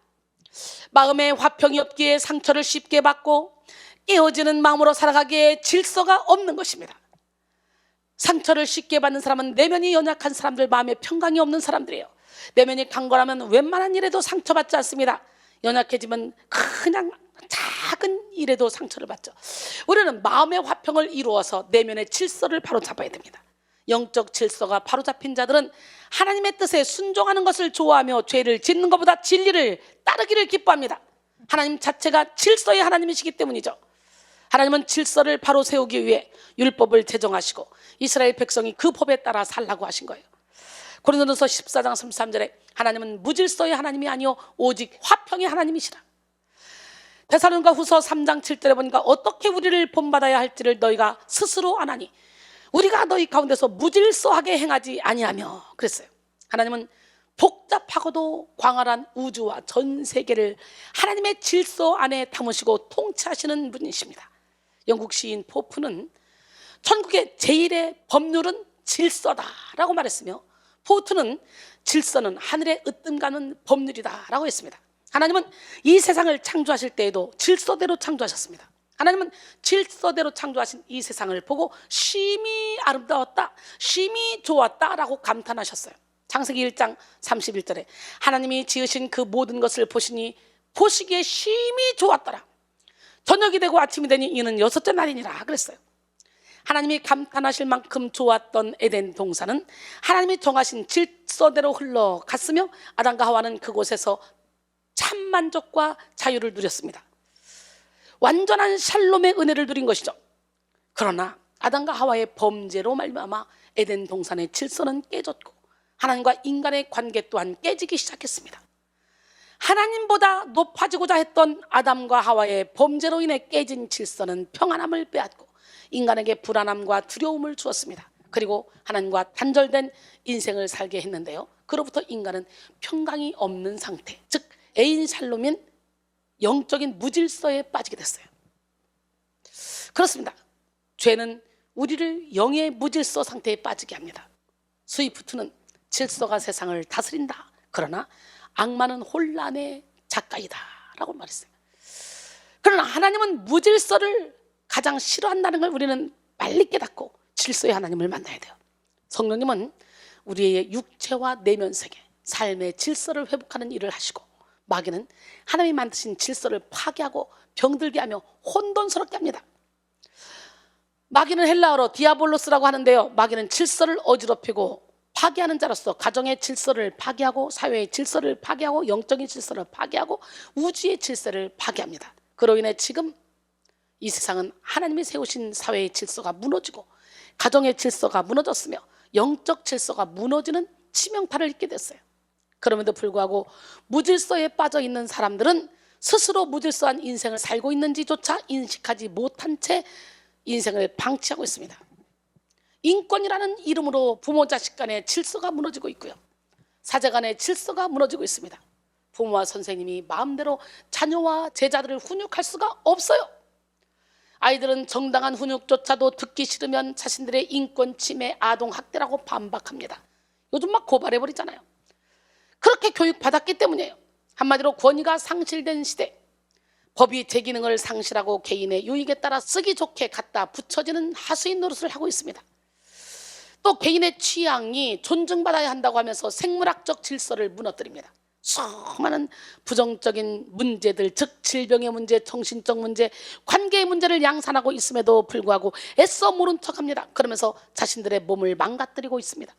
마음에 화평이 없기에 상처를 쉽게 받고 깨어지는 마음으로 살아가기에 질서가 없는 것입니다. 상처를 쉽게 받는 사람은 내면이 연약한 사람들, 마음에 평강이 없는 사람들이에요. 내면이 강건하면 웬만한 일에도 상처받지 않습니다. 연약해지면 그냥 작은 일에도 상처를 받죠. 우리는 마음의 화평을 이루어서 내면의 질서를 바로잡아야 됩니다. 영적 질서가 바로잡힌 자들은 하나님의 뜻에 순종하는 것을 좋아하며 죄를 짓는 것보다 진리를 따르기를 기뻐합니다. 하나님 자체가 질서의 하나님이시기 때문이죠. 하나님은 질서를 바로 세우기 위해 율법을 제정하시고 이스라엘 백성이 그 법에 따라 살라고 하신 거예요. 고린도전서 14장 33절에 하나님은 무질서의 하나님이 아니요 오직 화평의 하나님이시라. 데살로니가 후서 3장 7절에 보니까 어떻게 우리를 본받아야 할지를 너희가 스스로 아나니 우리가 너희 가운데서 무질서하게 행하지 아니하며 그랬어요. 하나님은 복잡하고도 광활한 우주와 전 세계를 하나님의 질서 안에 담으시고 통치하시는 분이십니다. 영국 시인 포프는 천국의 제1의 법률은 질서다라고 말했으며 포트는 질서는 하늘의 으뜸가는 법률이다라고 했습니다. 하나님은 이 세상을 창조하실 때에도 질서대로 창조하셨습니다. 하나님은 질서대로 창조하신 이 세상을 보고 심히 아름다웠다, 심히 좋았다라고 감탄하셨어요. 창세기 1장 31절에 하나님이 지으신 그 모든 것을 보시니 보시기에 심히 좋았더라. 저녁이 되고 아침이 되니 이는 6째 날이니라 그랬어요. 하나님이 감탄하실 만큼 좋았던 에덴 동산은 하나님이 정하신 질서대로 흘러갔으며 아담과 하와는 그곳에서 참 만족과 자유를 누렸습니다. 완전한 샬롬의 은혜를 누린 것이죠. 그러나 아담과 하와의 범죄로 말미암아 에덴 동산의 질서는 깨졌고 하나님과 인간의 관계 또한 깨지기 시작했습니다. 하나님보다 높아지고자 했던 아담과 하와의 범죄로 인해 깨진 질서는 평안함을 빼앗고 인간에게 불안함과 두려움을 주었습니다. 그리고 하나님과 단절된 인생을 살게 했는데요, 그로부터 인간은 평강이 없는 상태, 즉 에인 샬롬인 영적인 무질서에 빠지게 됐어요. 그렇습니다. 죄는 우리를 영의 무질서 상태에 빠지게 합니다. 스위프트는 질서가 세상을 다스린다, 그러나 악마는 혼란의 작가이다 라고 말했어요. 그러나 하나님은 무질서를 가장 싫어한다는 걸 우리는 빨리 깨닫고 질서의 하나님을 만나야 돼요. 성령님은 우리의 육체와 내면 세계, 삶의 질서를 회복하는 일을 하시고, 마귀는 하나님이 만드신 질서를 파괴하고 병들게 하며 혼돈스럽게 합니다. 마귀는 헬라어로 디아볼로스라고 하는데요, 마귀는 질서를 어지럽히고 파괴하는 자로서 가정의 질서를 파괴하고 사회의 질서를 파괴하고 영적인 질서를 파괴하고 우주의 질서를 파괴합니다. 그로 인해 지금 이 세상은 하나님이 세우신 사회의 질서가 무너지고 가정의 질서가 무너졌으며 영적 질서가 무너지는 치명타를 입게 됐어요. 그럼에도 불구하고 무질서에 빠져 있는 사람들은 스스로 무질서한 인생을 살고 있는지조차 인식하지 못한 채 인생을 방치하고 있습니다. 인권이라는 이름으로 부모 자식 간의 질서가 무너지고 있고요, 사제 간의 질서가 무너지고 있습니다. 부모와 선생님이 마음대로 자녀와 제자들을 훈육할 수가 없어요. 아이들은 정당한 훈육조차도 듣기 싫으면 자신들의 인권 침해, 아동 학대라고 반박합니다. 요즘 막 고발해버리잖아요. 그렇게 교육받았기 때문이에요. 한마디로 권위가 상실된 시대, 법이 제 기능을 상실하고 개인의 유익에 따라 쓰기 좋게 갖다 붙여지는 하수인 노릇을 하고 있습니다. 또 개인의 취향이 존중받아야 한다고 하면서 생물학적 질서를 무너뜨립니다. 수많은 부정적인 문제들, 즉 질병의 문제, 정신적 문제, 관계의 문제를 양산하고 있음에도 불구하고 애써 모른 척합니다. 그러면서 자신들의 몸을 망가뜨리고 있습니다.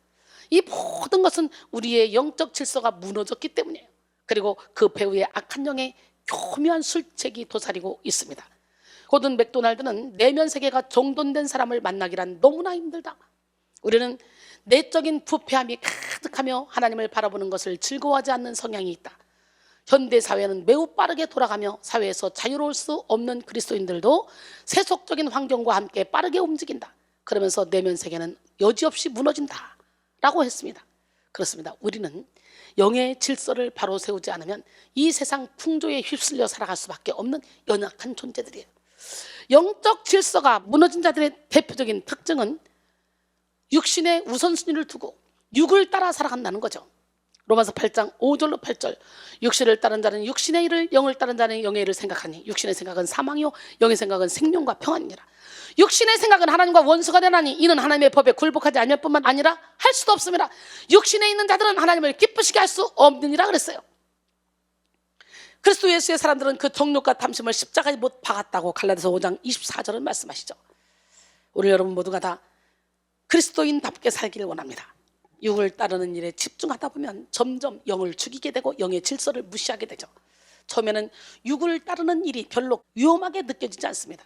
이 모든 것은 우리의 영적 질서가 무너졌기 때문이에요. 그리고 그 배후에 악한 영의 교묘한 술책이 도사리고 있습니다. 고든 맥도날드는 내면 세계가 정돈된 사람을 만나기란 너무나 힘들다. 우리는 내적인 부패함이 가득하며 하나님을 바라보는 것을 즐거워하지 않는 성향이 있다. 현대사회는 매우 빠르게 돌아가며 사회에서 자유로울 수 없는 그리스도인들도 세속적인 환경과 함께 빠르게 움직인다. 그러면서 내면 세계는 여지없이 무너진다 라고 했습니다. 그렇습니다. 우리는 영의 질서를 바로 세우지 않으면 이 세상 풍조에 휩쓸려 살아갈 수밖에 없는 연약한 존재들이에요. 영적 질서가 무너진 자들의 대표적인 특징은 육신의 우선순위를 두고 육을 따라 살아간다는 거죠. 로마서 8장 5절로 8절, 육신을 따른 자는 육신의 일을, 영을 따른 자는 영의 일을 생각하니 육신의 생각은 사망이요 영의 생각은 생명과 평안이니라. 육신의 생각은 하나님과 원수가 되나니 이는 하나님의 법에 굴복하지 아니할 뿐만 아니라 할 수도 없습니다. 육신에 있는 자들은 하나님을 기쁘시게 할 수 없느니라 그랬어요. 그리스도 예수의 사람들은 그 정욕과 탐심을 십자가에 못 박았다고 갈라디아서 5장 24절은 말씀하시죠. 우리 여러분 모두가 다 그리스도인답게 살기를 원합니다. 육을 따르는 일에 집중하다 보면 점점 영을 죽이게 되고 영의 질서를 무시하게 되죠. 처음에는 육을 따르는 일이 별로 위험하게 느껴지지 않습니다.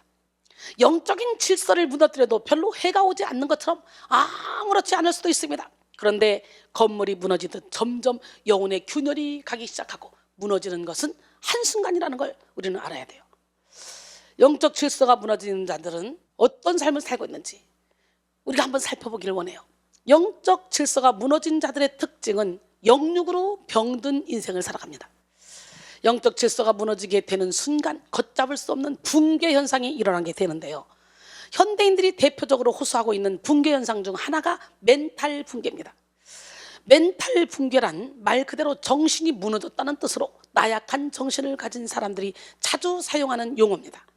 영적인 질서를 무너뜨려도 별로 해가 오지 않는 것처럼 아무렇지 않을 수도 있습니다. 그런데 건물이 무너지듯 점점 영혼의 균열이 가기 시작하고 무너지는 것은 한순간이라는 걸 우리는 알아야 돼요. 영적 질서가 무너지는 자들은 어떤 삶을 살고 있는지 우리가 한번 살펴보기를 원해요. 영적 질서가 무너진 자들의 특징은 영육으로 병든 인생을 살아갑니다. 영적 질서가 무너지게 되는 순간 걷잡을 수 없는 붕괴 현상이 일어나게 되는데요. 현대인들이 대표적으로 호소하고 있는 붕괴 현상 중 하나가 멘탈 붕괴입니다. 멘탈 붕괴란 말 그대로 정신이 무너졌다는 뜻으로 나약한 정신을 가진 사람들이 자주 사용하는 용어입니다.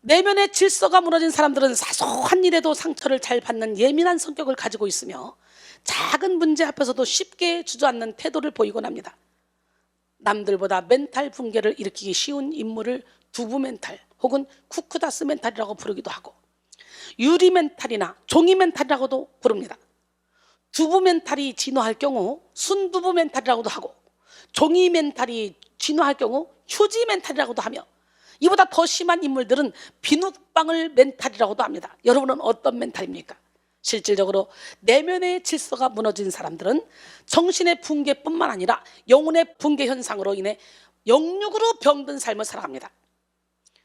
내면의 질서가 무너진 사람들은 사소한 일에도 상처를 잘 받는 예민한 성격을 가지고 있으며 작은 문제 앞에서도 쉽게 주저앉는 태도를 보이곤 합니다. 남들보다 멘탈 붕괴를 일으키기 쉬운 인물을 두부 멘탈 혹은 쿠크다스 멘탈이라고 부르기도 하고 유리 멘탈이나 종이 멘탈이라고도 부릅니다. 두부 멘탈이 진화할 경우 순두부 멘탈이라고도 하고 종이 멘탈이 진화할 경우 휴지 멘탈이라고도 하며 이보다 더 심한 인물들은 비눗방울 멘탈이라고도 합니다. 여러분은 어떤 멘탈입니까? 실질적으로 내면의 질서가 무너진 사람들은 정신의 붕괴뿐만 아니라 영혼의 붕괴 현상으로 인해 영육으로 병든 삶을 살아갑니다.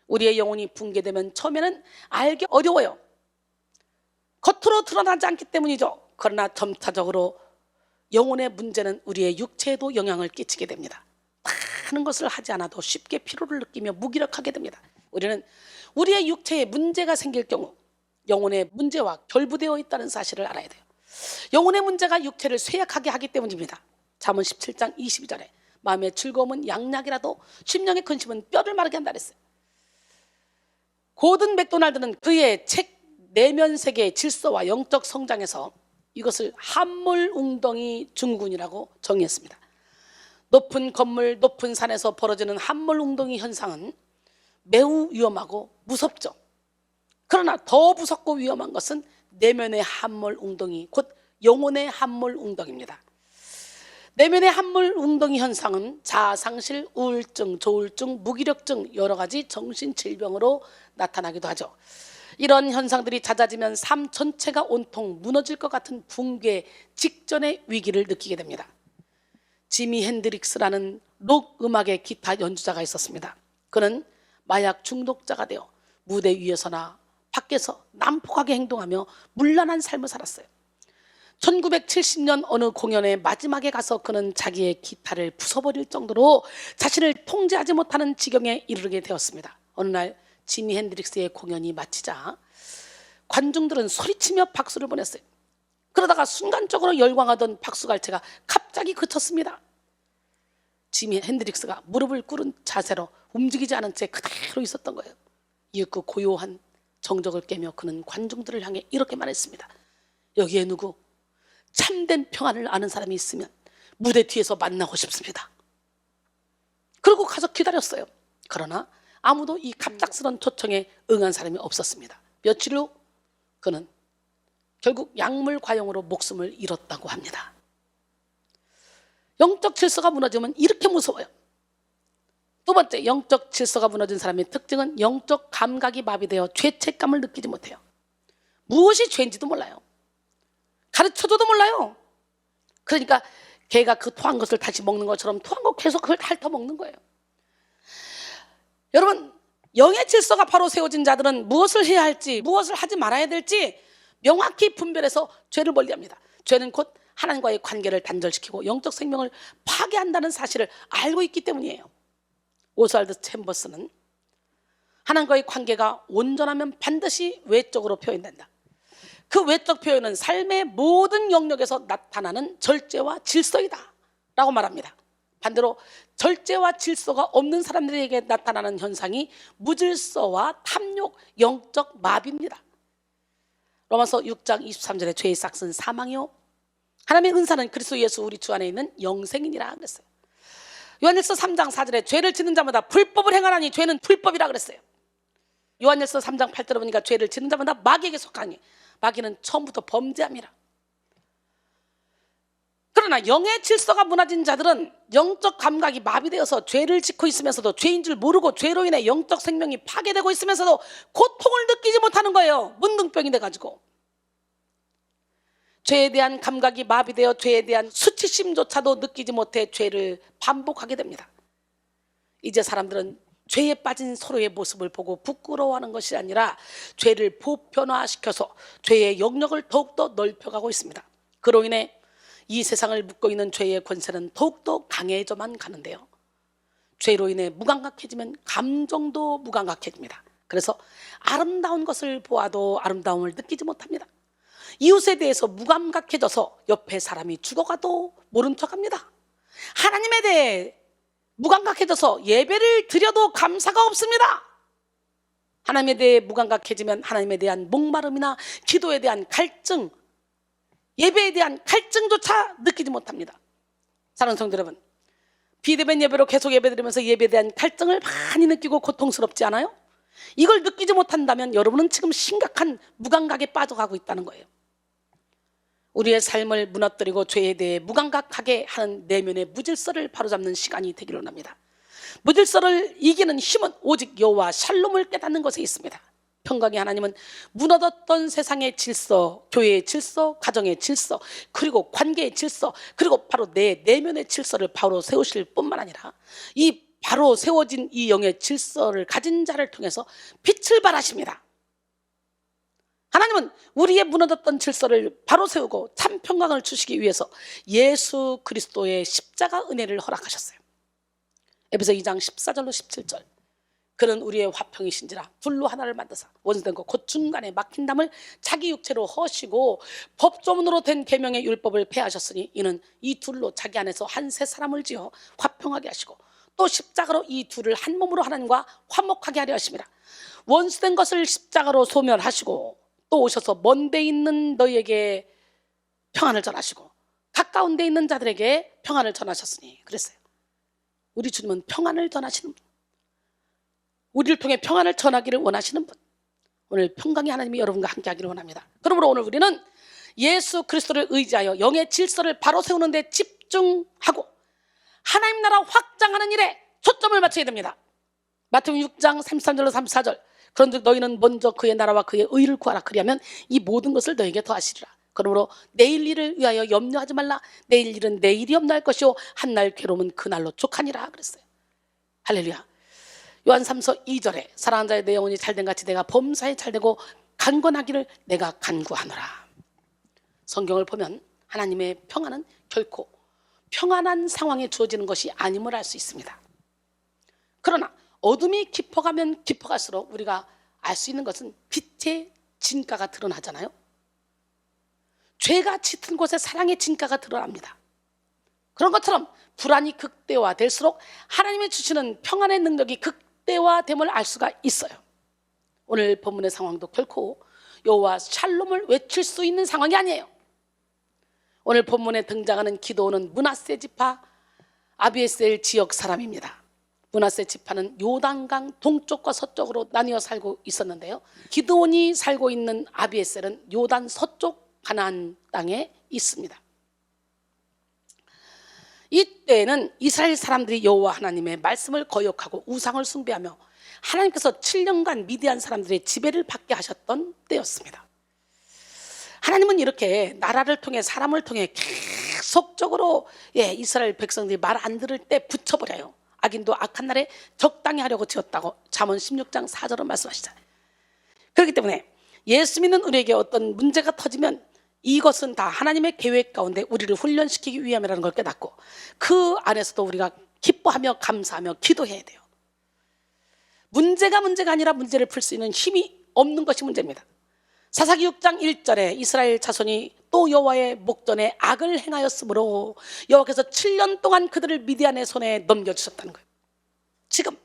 우리의 영혼이 붕괴되면 처음에는 알기 어려워요. 겉으로 드러나지 않기 때문이죠. 그러나 점차적으로 영혼의 문제는 우리의 육체에도 영향을 끼치게 됩니다. 많은 것을 하지 않아도 쉽게 피로를 느끼며 무기력하게 됩니다. 우리는 우리의 육체에 문제가 생길 경우 영혼의 문제와 결부되어 있다는 사실을 알아야 돼요. 영혼의 문제가 육체를 쇠약하게 하기 때문입니다. 잠언 17장 22절에 마음의 즐거움은 양약이라도 심령의 근심은 뼈를 마르게 한다 그랬어요. 고든 맥도날드는 그의 책 내면 세계의 질서와 영적 성장에서 이것을 함몰웅덩이 증후군이라고 정의했습니다. 높은 건물, 높은 산에서 벌어지는 함몰웅덩이 현상은 매우 위험하고 무섭죠. 그러나 더 무섭고 위험한 것은 내면의 함몰웅덩이, 곧 영혼의 함몰웅덩이입니다. 내면의 함몰웅덩이 현상은 자아상실, 우울증, 조울증, 무기력증 여러 가지 정신질병으로 나타나기도 하죠. 이런 현상들이 잦아지면 삶 전체가 온통 무너질 것 같은 붕괴 직전의 위기를 느끼게 됩니다. 지미 핸드릭스라는 록 음악의 기타 연주자가 있었습니다. 그는 마약 중독자가 되어 무대 위에서나 밖에서 난폭하게 행동하며 문란한 삶을 살았어요. 1970년 어느 공연의 마지막에 가서 그는 자기의 기타를 부숴버릴 정도로 자신을 통제하지 못하는 지경에 이르게 되었습니다. 어느 날 지미 핸드릭스의 공연이 마치자 관중들은 소리치며 박수를 보냈어요. 그러다가 순간적으로 열광하던 박수갈채가 갑자기 그쳤습니다. 지미 핸드릭스가 무릎을 꿇은 자세로 움직이지 않은 채 그대로 있었던 거예요. 이 그 고요한 정적을 깨며 그는 관중들을 향해 이렇게 말했습니다. 여기에 누구 참된 평안을 아는 사람이 있으면 무대 뒤에서 만나고 싶습니다. 그리고 가서 기다렸어요. 그러나 아무도 이 갑작스런 초청에 응한 사람이 없었습니다. 며칠 후 그는 결국 약물 과용으로 목숨을 잃었다고 합니다. 영적 질서가 무너지면 이렇게 무서워요. 두 번째, 영적 질서가 무너진 사람의 특징은 영적 감각이 마비되어 죄책감을 느끼지 못해요. 무엇이 죄인지도 몰라요. 가르쳐줘도 몰라요. 그러니까 개가 그 토한 것을 다시 먹는 것처럼 토한 거 계속 그걸 핥아먹는 거예요. 여러분, 영의 질서가 바로 세워진 자들은 무엇을 해야 할지 무엇을 하지 말아야 될지 명확히 분별해서 죄를 멀리합니다. 죄는 곧 하나님과의 관계를 단절시키고 영적 생명을 파괴한다는 사실을 알고 있기 때문이에요. 오스왈드 챔버스는 하나님과의 관계가 온전하면 반드시 외적으로 표현된다. 그 외적 표현은 삶의 모든 영역에서 나타나는 절제와 질서이다 라고 말합니다. 반대로 절제와 질서가 없는 사람들에게 나타나는 현상이 무질서와 탐욕, 영적 마비입니다. 로마서 6장 23절에 죄의 싹은 사망이요 하나님의 은사는 그리스도 예수 우리 주 안에 있는 영생이니라 그랬어요. 요한일서 3장 4절에 죄를 짓는 자마다 불법을 행하나니 죄는 불법이라 그랬어요. 요한일서 3장 8절에 보니까 죄를 짓는 자마다 마귀에게 속하니 마귀는 처음부터 범죄함이라. 그러나 영의 질서가 무너진 자들은 영적 감각이 마비되어서 죄를 짓고 있으면서도 죄인 줄 모르고 죄로 인해 영적 생명이 파괴되고 있으면서도 고통을 느끼지 못하는 거예요. 문둥병이 돼가지고. 죄에 대한 감각이 마비되어 죄에 대한 수치심조차도 느끼지 못해 죄를 반복하게 됩니다. 이제 사람들은 죄에 빠진 서로의 모습을 보고 부끄러워하는 것이 아니라 죄를 보편화시켜서 죄의 영역을 더욱더 넓혀가고 있습니다. 그로 인해 이 세상을 묶고 있는 죄의 권세는 더욱더 강해져만 가는데요, 죄로 인해 무감각해지면 감정도 무감각해집니다. 그래서 아름다운 것을 보아도 아름다움을 느끼지 못합니다. 이웃에 대해서 무감각해져서 옆에 사람이 죽어가도 모른 척합니다. 하나님에 대해 무감각해져서 예배를 드려도 감사가 없습니다. 하나님에 대해 무감각해지면 하나님에 대한 목마름이나 기도에 대한 갈증, 예배에 대한 갈증조차 느끼지 못합니다. 사랑하는 성도 여러분, 비대면 예배로 계속 예배드리면서 예배에 대한 갈증을 많이 느끼고 고통스럽지 않아요? 이걸 느끼지 못한다면 여러분은 지금 심각한 무감각에 빠져가고 있다는 거예요. 우리의 삶을 무너뜨리고 죄에 대해 무감각하게 하는 내면의 무질서를 바로잡는 시간이 되기를 원합니다. 무질서를 이기는 힘은 오직 여호와 샬롬을 깨닫는 것에 있습니다. 평강의 하나님은 무너졌던 세상의 질서, 교회의 질서, 가정의 질서, 그리고 관계의 질서, 그리고 바로 내 내면의 질서를 바로 세우실 뿐만 아니라 이 바로 세워진 이 영의 질서를 가진 자를 통해서 빛을 발하십니다. 하나님은 우리의 무너졌던 질서를 바로 세우고 참 평강을 주시기 위해서 예수 그리스도의 십자가 은혜를 허락하셨어요. 에베소 2장 14절로 17절. 그는 우리의 화평이신지라 둘로 하나를 만드사 원수된 것 곧 중간에 막힌 담을 자기 육체로 허시고 법조문으로 된 계명의 율법을 폐하셨으니 이는 이 둘로 자기 안에서 한 새 사람을 지어 화평하게 하시고 또 십자가로 이 둘을 한 몸으로 하나님과 화목하게 하려 하십니다. 원수된 것을 십자가로 소멸하시고 또 오셔서 먼 데 있는 너희에게 평안을 전하시고 가까운 데 있는 자들에게 평안을 전하셨으니 그랬어요. 우리 주님은 평안을 전하시는 분, 우리를 통해 평안을 전하기를 원하시는 분, 오늘 평강의 하나님이 여러분과 함께 하기를 원합니다. 그러므로 오늘 우리는 예수 그리스도를 의지하여 영의 질서를 바로 세우는 데 집중하고 하나님 나라 확장하는 일에 초점을 맞춰야 됩니다. 마태복음 6장 33절로 34절. 그런데 너희는 먼저 그의 나라와 그의 의를 구하라. 그리하면 이 모든 것을 너에게 더하시리라. 그러므로 내일 일을 위하여 염려하지 말라. 내일 일은 내일이 염려할 것이요 한 날 괴로움은 그날로 족하니라 그랬어요. 할렐루야. 요한 3서 2절에 사랑하는 자의 내 영혼이 잘된 같이 내가 범사에 잘되고 강건하기를 내가 간구하노라. 성경을 보면 하나님의 평안은 결코 평안한 상황에 주어지는 것이 아님을 알 수 있습니다. 그러나 어둠이 깊어가면 깊어갈수록 우리가 알 수 있는 것은 빛의 진가가 드러나잖아요. 죄가 짙은 곳에 사랑의 진가가 드러납니다. 그런 것처럼 불안이 극대화될수록 하나님이 주시는 평안의 능력이 극대화됨을 알 수가 있어요. 오늘 본문의 상황도 결코 여호와 샬롬을 외칠 수 있는 상황이 아니에요. 오늘 본문에 등장하는 기드온은 므낫세 지파 아비에셀 지역 사람입니다. 므낫세 지파는 요단강 동쪽과 서쪽으로 나뉘어 살고 있었는데요, 기드온이 살고 있는 아비에셀은 요단 서쪽 가나안 땅에 있습니다. 이때는 이스라엘 사람들이 여호와 하나님의 말씀을 거역하고 우상을 숭배하며 하나님께서 7년간 미디안 사람들의 지배를 받게 하셨던 때였습니다. 하나님은 이렇게 나라를 통해 사람을 통해 계속적으로 이스라엘 백성들이 말 안 들을 때 붙여버려요. 악인도 악한 날에 적당히 하려고 지었다고 잠언 16장 4절은 말씀하시잖아요. 그렇기 때문에 예수 믿는 우리에게 어떤 문제가 터지면 이것은 다 하나님의 계획 가운데 우리를 훈련시키기 위함이라는 걸 깨닫고 그 안에서도 우리가 기뻐하며 감사하며 기도해야 돼요. 문제가 아니라 문제를 풀 수 있는 힘이 없는 것이 문제입니다. 사사기 6장 1절에 이스라엘 자손이 또 여호와의 목전에 악을 행하였으므로 여호와께서 7년 동안 그들을 미디안의 손에 넘겨주셨다는 거예요. 지금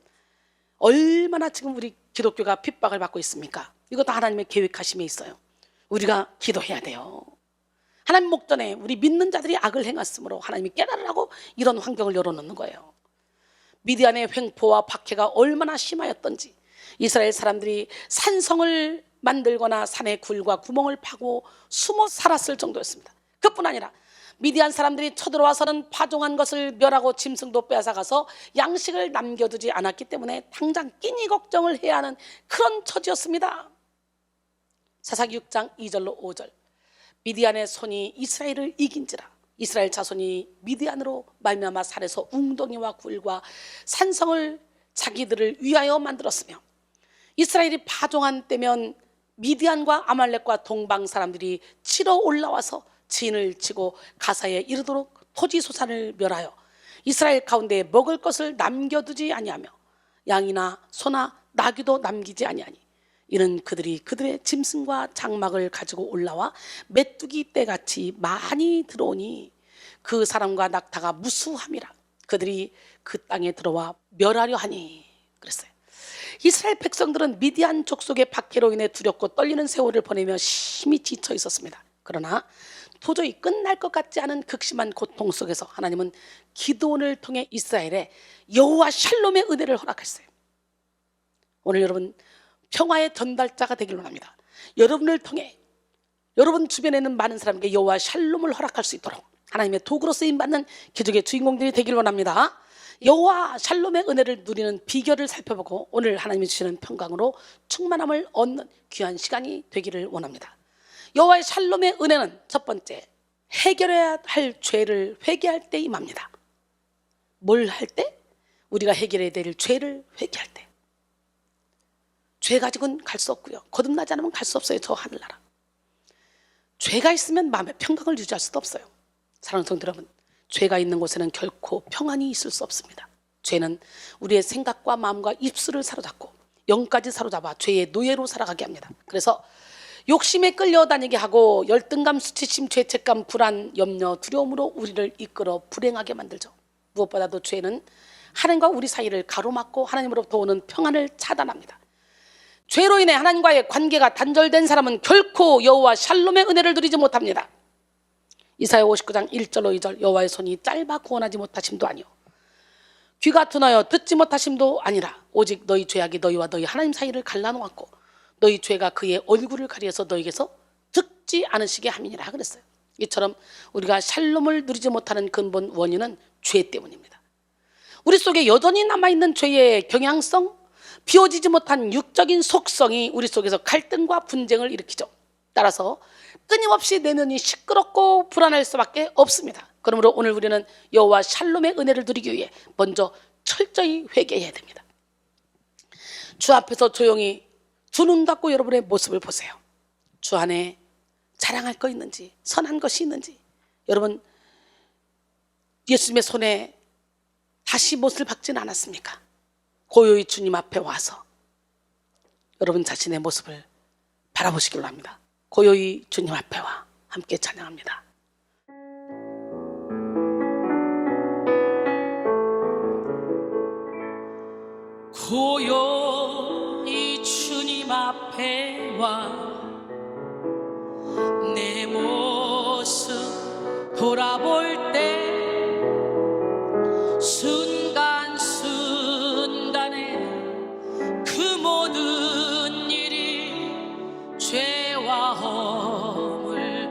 얼마나 지금 우리 기독교가 핍박을 받고 있습니까? 이것도 하나님의 계획하심에 있어요. 우리가 기도해야 돼요. 하나님 목전에 우리 믿는 자들이 악을 행했으므로 하나님이 깨달으라고 이런 환경을 열어놓는 거예요. 미디안의 횡포와 박해가 얼마나 심하였던지 이스라엘 사람들이 산성을 만들거나 산의 굴과 구멍을 파고 숨어 살았을 정도였습니다. 그뿐 아니라 미디안 사람들이 쳐들어와서는 파종한 것을 멸하고 짐승도 빼앗아가서 양식을 남겨두지 않았기 때문에 당장 끼니 걱정을 해야 하는 그런 처지였습니다. 사사기 6장 2절로 5절. 미디안의 손이 이스라엘을 이긴지라 이스라엘 자손이 미디안으로 말미암아 산에서 웅덩이와 굴과 산성을 자기들을 위하여 만들었으며 이스라엘이 파종한 때면 미디안과 아말렉과 동방 사람들이 치러 올라와서 진을 치고 가사에 이르도록 토지 소산을 멸하여 이스라엘 가운데 먹을 것을 남겨두지 아니하며 양이나 소나 나귀도 남기지 아니하니 이는 그들이 그들의 짐승과 장막을 가지고 올라와 메뚜기 떼같이 많이 들어오니 그 사람과 낙타가 무수함이라 그들이 그 땅에 들어와 멸하려 하니 그랬어요. 이스라엘 백성들은 미디안 족속의 박해로 인해 두렵고 떨리는 세월을 보내며 심히 지쳐 있었습니다. 그러나 도저히 끝날 것 같지 않은 극심한 고통 속에서 하나님은 기드온을 통해 이스라엘에 여호와 샬롬의 은혜를 허락했어요. 오늘 여러분 평화의 전달자가 되기를 원합니다. 여러분을 통해 여러분 주변에 있는 많은 사람에게 여호와 샬롬을 허락할 수 있도록 하나님의 도구로 쓰임받는 기적의 주인공들이 되기를 원합니다. 여호와 샬롬의 은혜를 누리는 비결을 살펴보고 오늘 하나님이 주시는 평강으로 충만함을 얻는 귀한 시간이 되기를 원합니다. 여호와의 샬롬의 은혜는 첫 번째, 해결해야 할 죄를 회개할 때 임합니다. 뭘 할 때? 우리가 해결해야 될 죄를 회개할 때. 죄 가지고는 갈 수 없고요, 거듭나지 않으면 갈 수 없어요. 저 하늘나라. 죄가 있으면 마음의 평강을 유지할 수도 없어요. 사랑하는 성도 여러분, 죄가 있는 곳에는 결코 평안이 있을 수 없습니다. 죄는 우리의 생각과 마음과 입술을 사로잡고 영까지 사로잡아 죄의 노예로 살아가게 합니다. 그래서 욕심에 끌려다니게 하고 열등감, 수치심, 죄책감, 불안, 염려, 두려움으로 우리를 이끌어 불행하게 만들죠. 무엇보다도 죄는 하나님과 우리 사이를 가로막고 하나님으로부터 오는 평안을 차단합니다. 죄로 인해 하나님과의 관계가 단절된 사람은 결코 여호와 샬롬의 은혜를 누리지 못합니다. 이사야 59장 1절로 2절 여호와의 손이 짧아 구원하지 못하심도 아니요 귀가 둔하여 듣지 못하심도 아니라 오직 너희 죄악이 너희와 너희 하나님 사이를 갈라놓았고 너희 죄가 그의 얼굴을 가리어서 너희에게서 듣지 않으시게 함이니라 그랬어요. 이처럼 우리가 샬롬을 누리지 못하는 근본 원인은 죄 때문입니다. 우리 속에 여전히 남아있는 죄의 경향성, 비워지지 못한 육적인 속성이 우리 속에서 갈등과 분쟁을 일으키죠. 따라서 끊임없이 내면이 시끄럽고 불안할 수밖에 없습니다. 그러므로 오늘 우리는 여호와 샬롬의 은혜를 누리기 위해 먼저 철저히 회개해야 됩니다. 주 앞에서 조용히 두 눈 닫고 여러분의 모습을 보세요. 주 안에 자랑할 거 있는지, 선한 것이 있는지. 여러분 예수님의 손에 다시 못을 박지는 않았습니까? 고요히 주님 앞에 와서 여러분 자신의 모습을 바라보시기로 합니다. 고요히 주님 앞에 와 함께 찬양합니다. 고요히 주님 앞에 와 내 모습 돌아볼 때 순간순간에 그 모든 일이 죄와 허물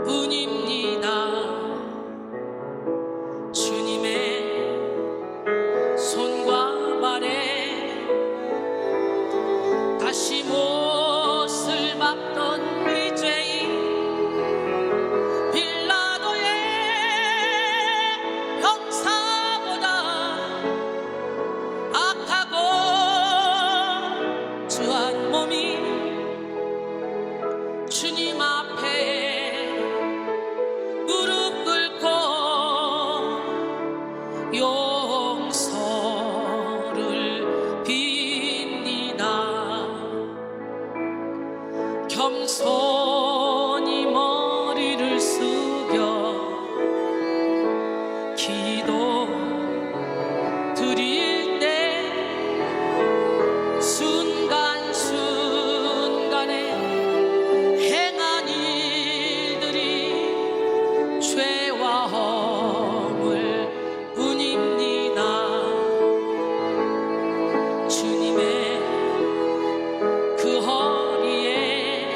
뿐입니다. 주님의 손과 발에 다시 못을 박던 이 죄인 빌라도의 병사보다 악하고 주한 몸이 주님 앞에 무릎 꿇고 용서를 빕니다. 겸손히 머리를 숙여 기도 드릴 때 순간순간에 행한 일들이 죄와 허물 뿐입니다. 주님의 그 허리에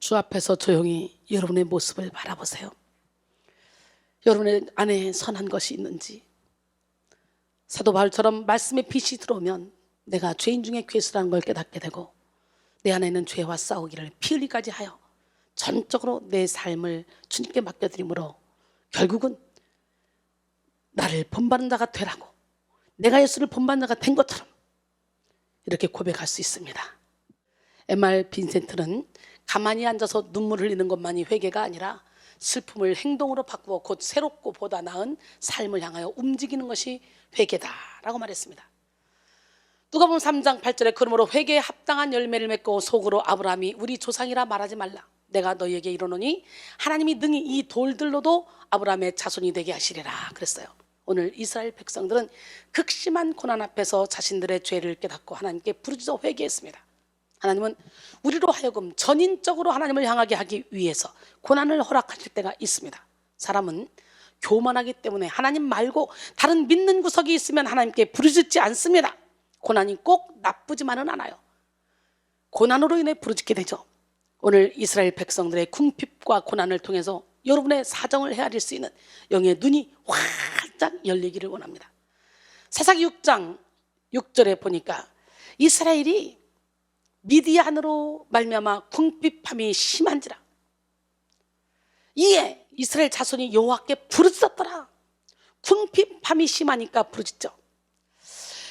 주 앞에서 조용히 여러분의 모습을 바라보세요. 여러분의 안에 선한 것이 있는지. 사도 바울처럼 말씀의 빛이 들어오면 내가 죄인 중에 괴수라는 걸 깨닫게 되고 내 안에 있는 죄와 싸우기를 피 흘리까지 하여 전적으로 내 삶을 주님께 맡겨드림으로 결국은 나를 본받는 자가 되라고, 내가 예수를 본받는 자가 된 것처럼 이렇게 고백할 수 있습니다. MR 빈센트는 가만히 앉아서 눈물 흘리는 것만이 회개가 아니라 슬픔을 행동으로 바꾸어 곧 새롭고 보다 나은 삶을 향하여 움직이는 것이 회개다라고 말했습니다. 누가복음 3장 8절에 그러므로 회개에 합당한 열매를 맺고 속으로 아브라함이 우리 조상이라 말하지 말라. 내가 너희에게 이르노니 하나님이 능히 이 돌들로도 아브라함의 자손이 되게 하시리라 그랬어요. 오늘 이스라엘 백성들은 극심한 고난 앞에서 자신들의 죄를 깨닫고 하나님께 부르짖어 회개했습니다. 하나님은 우리로 하여금 전인적으로 하나님을 향하게 하기 위해서 고난을 허락하실 때가 있습니다. 사람은 교만하기 때문에 하나님 말고 다른 믿는 구석이 있으면 하나님께 부르짖지 않습니다. 고난이 꼭 나쁘지만은 않아요. 고난으로 인해 부르짖게 되죠. 오늘 이스라엘 백성들의 궁핍과 고난을 통해서 여러분의 사정을 헤아릴 수 있는 영의 눈이 활짝 열리기를 원합니다. 사사기 6장 6절에 보니까 이스라엘이 미디안으로 말미암아 궁핍함이 심한지라 이에 이스라엘 자손이 여호와께 부르짖었더라. 궁핍함이 심하니까 부르짖죠.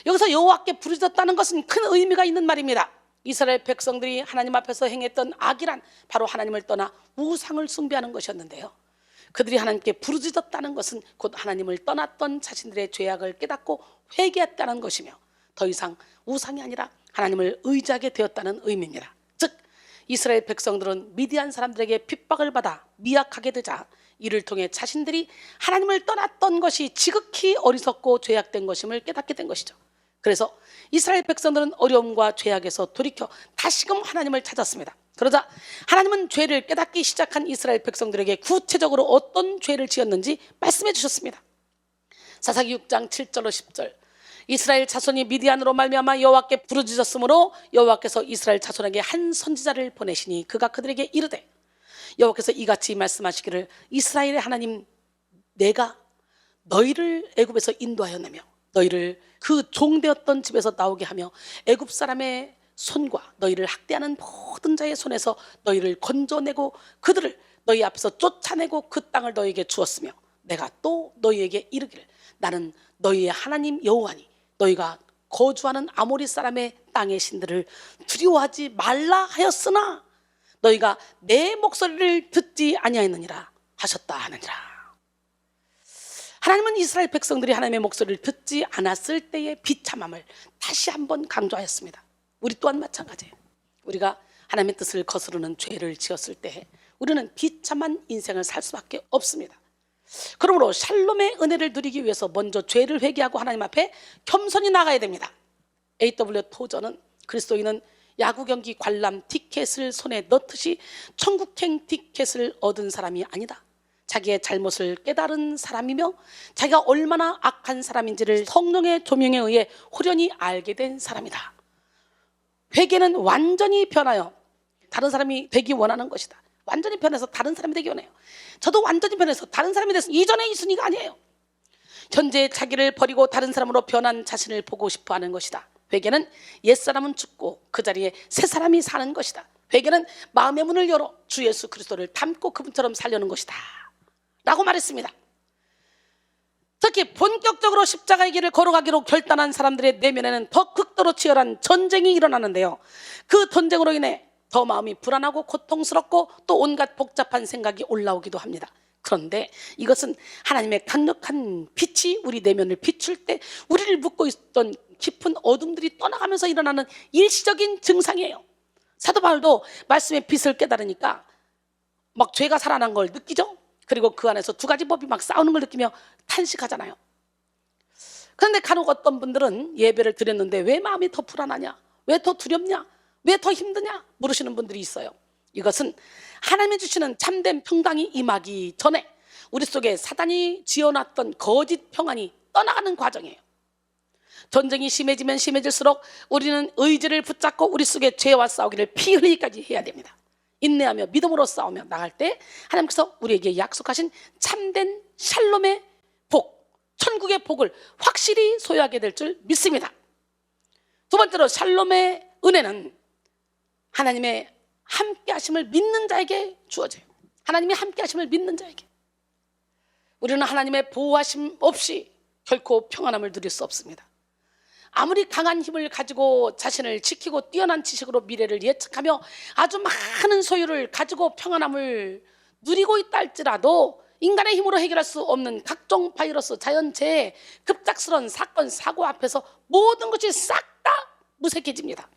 여기서 여호와께 부르짖었다는 것은 큰 의미가 있는 말입니다. 이스라엘 백성들이 하나님 앞에서 행했던 악이란 바로 하나님을 떠나 우상을 숭배하는 것이었는데요. 그들이 하나님께 부르짖었다는 것은 곧 하나님을 떠났던 자신들의 죄악을 깨닫고 회개했다는 것이며 더 이상 우상이 아니라 하나님을 의지하게 되었다는 의미입니다. 즉 이스라엘 백성들은 미디안 사람들에게 핍박을 받아 미약하게 되자 이를 통해 자신들이 하나님을 떠났던 것이 지극히 어리석고 죄악된 것임을 깨닫게 된 것이죠. 그래서 이스라엘 백성들은 어려움과 죄악에서 돌이켜 다시금 하나님을 찾았습니다. 그러자 하나님은 죄를 깨닫기 시작한 이스라엘 백성들에게 구체적으로 어떤 죄를 지었는지 말씀해 주셨습니다. 사사기 6장 7절로 10절 이스라엘 자손이 미디안으로 말미암아 여호와께 부르짖었으므로 여호와께서 이스라엘 자손에게 한 선지자를 보내시니 그가 그들에게 이르되 여호와께서 이같이 말씀하시기를 이스라엘의 하나님 내가 너희를 애굽에서 인도하였으며 너희를 그 종되었던 집에서 나오게 하며 애굽 사람의 손과 너희를 학대하는 모든 자의 손에서 너희를 건져내고 그들을 너희 앞에서 쫓아내고 그 땅을 너희에게 주었으며 내가 또 너희에게 이르기를 나는 너희의 하나님 여호와니 너희가 거주하는 아모리 사람의 땅의 신들을 두려워하지 말라 하였으나 너희가 내 목소리를 듣지 아니하였느니라 하셨다 하느니라. 하나님은 이스라엘 백성들이 하나님의 목소리를 듣지 않았을 때의 비참함을 다시 한번 강조하였습니다. 우리 또한 마찬가지예요. 우리가 하나님의 뜻을 거스르는 죄를 지었을 때 우리는 비참한 인생을 살 수밖에 없습니다. 그러므로 샬롬의 은혜를 누리기 위해서 먼저 죄를 회개하고 하나님 앞에 겸손히 나가야 됩니다. A.W. 토저는 그리스도인은 야구 경기 관람 티켓을 손에 넣듯이 천국행 티켓을 얻은 사람이 아니다. 자기의 잘못을 깨달은 사람이며 자기가 얼마나 악한 사람인지를 성령의 조명에 의해 호련히 알게 된 사람이다. 회개는 완전히 변하여 다른 사람이 되기 원하는 것이다. 완전히 변해서 다른 사람이 되기 원해요. 저도 완전히 변해서 다른 사람이 됐으니 이전에 있으니가 아니에요. 현재 자기를 버리고 다른 사람으로 변한 자신을 보고 싶어 하는 것이다. 회개는 옛사람은 죽고 그 자리에 새 사람이 사는 것이다. 회개는 마음의 문을 열어 주 예수 그리스도를 닮고 그분처럼 살려는 것이다 라고 말했습니다. 특히 본격적으로 십자가의 길을 걸어가기로 결단한 사람들의 내면에는 더 극도로 치열한 전쟁이 일어나는데요. 그 전쟁으로 인해 더 마음이 불안하고 고통스럽고 또 온갖 복잡한 생각이 올라오기도 합니다. 그런데 이것은 하나님의 강력한 빛이 우리 내면을 비출 때 우리를 묶고 있던 깊은 어둠들이 떠나가면서 일어나는 일시적인 증상이에요. 사도 바울도 말씀의 빛을 깨달으니까 막 죄가 살아난 걸 느끼죠. 그리고 그 안에서 두 가지 법이 막 싸우는 걸 느끼며 탄식하잖아요. 그런데 간혹 어떤 분들은 예배를 드렸는데 왜 마음이 더 불안하냐, 왜 더 두렵냐, 왜 더 힘드냐 물으시는 분들이 있어요. 이것은 하나님이 주시는 참된 평강이 임하기 전에 우리 속에 사단이 지어놨던 거짓 평안이 떠나가는 과정이에요. 전쟁이 심해지면 심해질수록 우리는 의지를 붙잡고 우리 속에 죄와 싸우기를 피 흘리기까지 해야 됩니다. 인내하며 믿음으로 싸우며 나갈 때 하나님께서 우리에게 약속하신 참된 샬롬의 복, 천국의 복을 확실히 소유하게 될 줄 믿습니다. 두 번째로 샬롬의 은혜는 하나님의 함께 하심을 믿는 자에게 주어져요. 하나님의 함께 하심을 믿는 자에게. 우리는 하나님의 보호하심 없이 결코 평안함을 누릴 수 없습니다. 아무리 강한 힘을 가지고 자신을 지키고 뛰어난 지식으로 미래를 예측하며 아주 많은 소유를 가지고 평안함을 누리고 있다 할지라도 인간의 힘으로 해결할 수 없는 각종 바이러스, 자연재해, 급작스러운 사건, 사고 앞에서 모든 것이 싹 다 무색해집니다.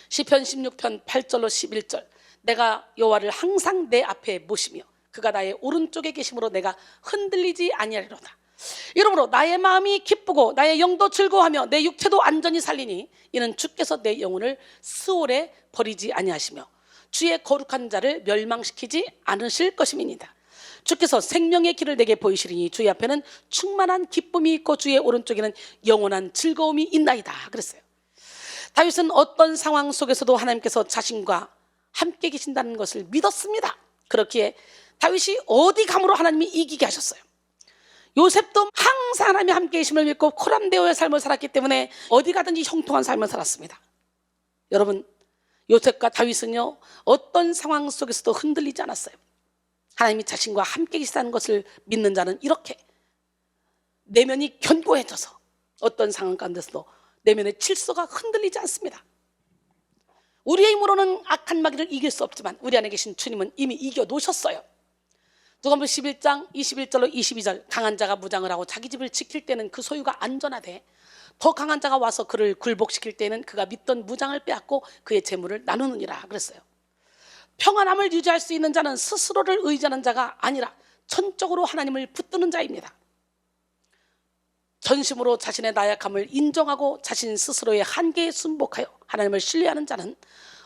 시편 16편 8절로 11절, 내가 여호와를 항상 내 앞에 모시며 그가 나의 오른쪽에 계심으로 내가 흔들리지 아니하리로다. 이러므로 나의 마음이 기쁘고 나의 영도 즐거워하며 내 육체도 안전히 살리니 이는 주께서 내 영혼을 스올에 버리지 아니하시며 주의 거룩한 자를 멸망시키지 않으실 것임이니이다. 주께서 생명의 길을 내게 보이시리니 주의 앞에는 충만한 기쁨이 있고 주의 오른쪽에는 영원한 즐거움이 있나이다. 그랬어요. 다윗은 어떤 상황 속에서도 하나님께서 자신과 함께 계신다는 것을 믿었습니다. 그렇기에 다윗이 어디 감으로 하나님이 이기게 하셨어요. 요셉도 항상 하나님이 함께 계심을 믿고 코람데오의 삶을 살았기 때문에 어디 가든지 형통한 삶을 살았습니다. 여러분, 요셉과 다윗은요, 어떤 상황 속에서도 흔들리지 않았어요. 하나님이 자신과 함께 계시다는 것을 믿는 자는 이렇게 내면이 견고해져서 어떤 상황 가운데서도 내면의 질서가 흔들리지 않습니다. 우리의 힘으로는 악한 마귀를 이길 수 없지만 우리 안에 계신 주님은 이미 이겨놓으셨어요. 누가복음 11장 21절로 22절, 강한 자가 무장을 하고 자기 집을 지킬 때는 그 소유가 안전하되 더 강한 자가 와서 그를 굴복시킬 때는 그가 믿던 무장을 빼앗고 그의 재물을 나누느니라 그랬어요. 평안함을 유지할 수 있는 자는 스스로를 의지하는 자가 아니라 전적으로 하나님을 붙드는 자입니다. 전심으로 자신의 나약함을 인정하고 자신 스스로의 한계에 순복하여 하나님을 신뢰하는 자는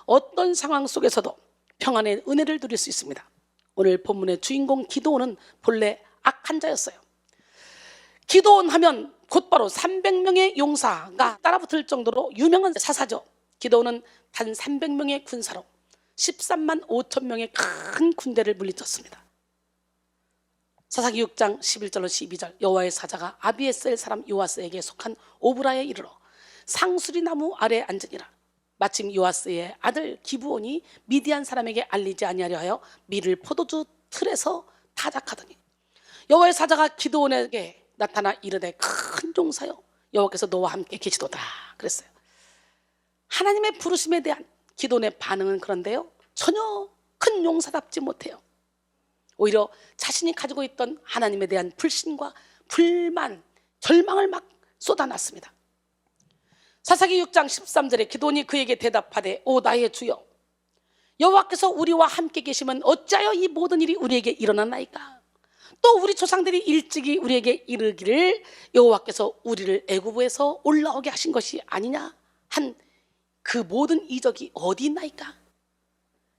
어떤 상황 속에서도 평안의 은혜를 누릴 수 있습니다. 오늘 본문의 주인공 기드온은 본래 악한 자였어요. 기드온 하면 곧바로 300명의 용사가 따라붙을 정도로 유명한 사사죠. 기드온은 단 300명의 군사로 13만 5천 명의 큰 군대를 물리쳤습니다. 사사기 6장 11절로 12절, 여호와의 사자가 아비에셀 사람 요아스에게 속한 오브라에 이르러 상수리 나무 아래 앉으니라. 마침 요아스의 아들 기브온이 미디안 사람에게 알리지 아니하려 하여 밀을 포도주 틀에서 타작하더니 여호와의 사자가 기드온에게 나타나 이르되 큰 용사여 여호와께서 너와 함께 계시도다 그랬어요. 하나님의 부르심에 대한 기드온의 반응은 그런데요, 전혀 큰 용사답지 못해요. 오히려 자신이 가지고 있던 하나님에 대한 불신과 불만, 절망을 막 쏟아놨습니다. 사사기 6장 13절에 기드온이 그에게 대답하되 오 나의 주여, 여호와께서 우리와 함께 계시면 어찌하여 이 모든 일이 우리에게 일어났나이까? 또 우리 조상들이 일찍이 우리에게 이르기를 여호와께서 우리를 애굽에서 올라오게 하신 것이 아니냐 한 그 모든 이적이 어디 있나이까?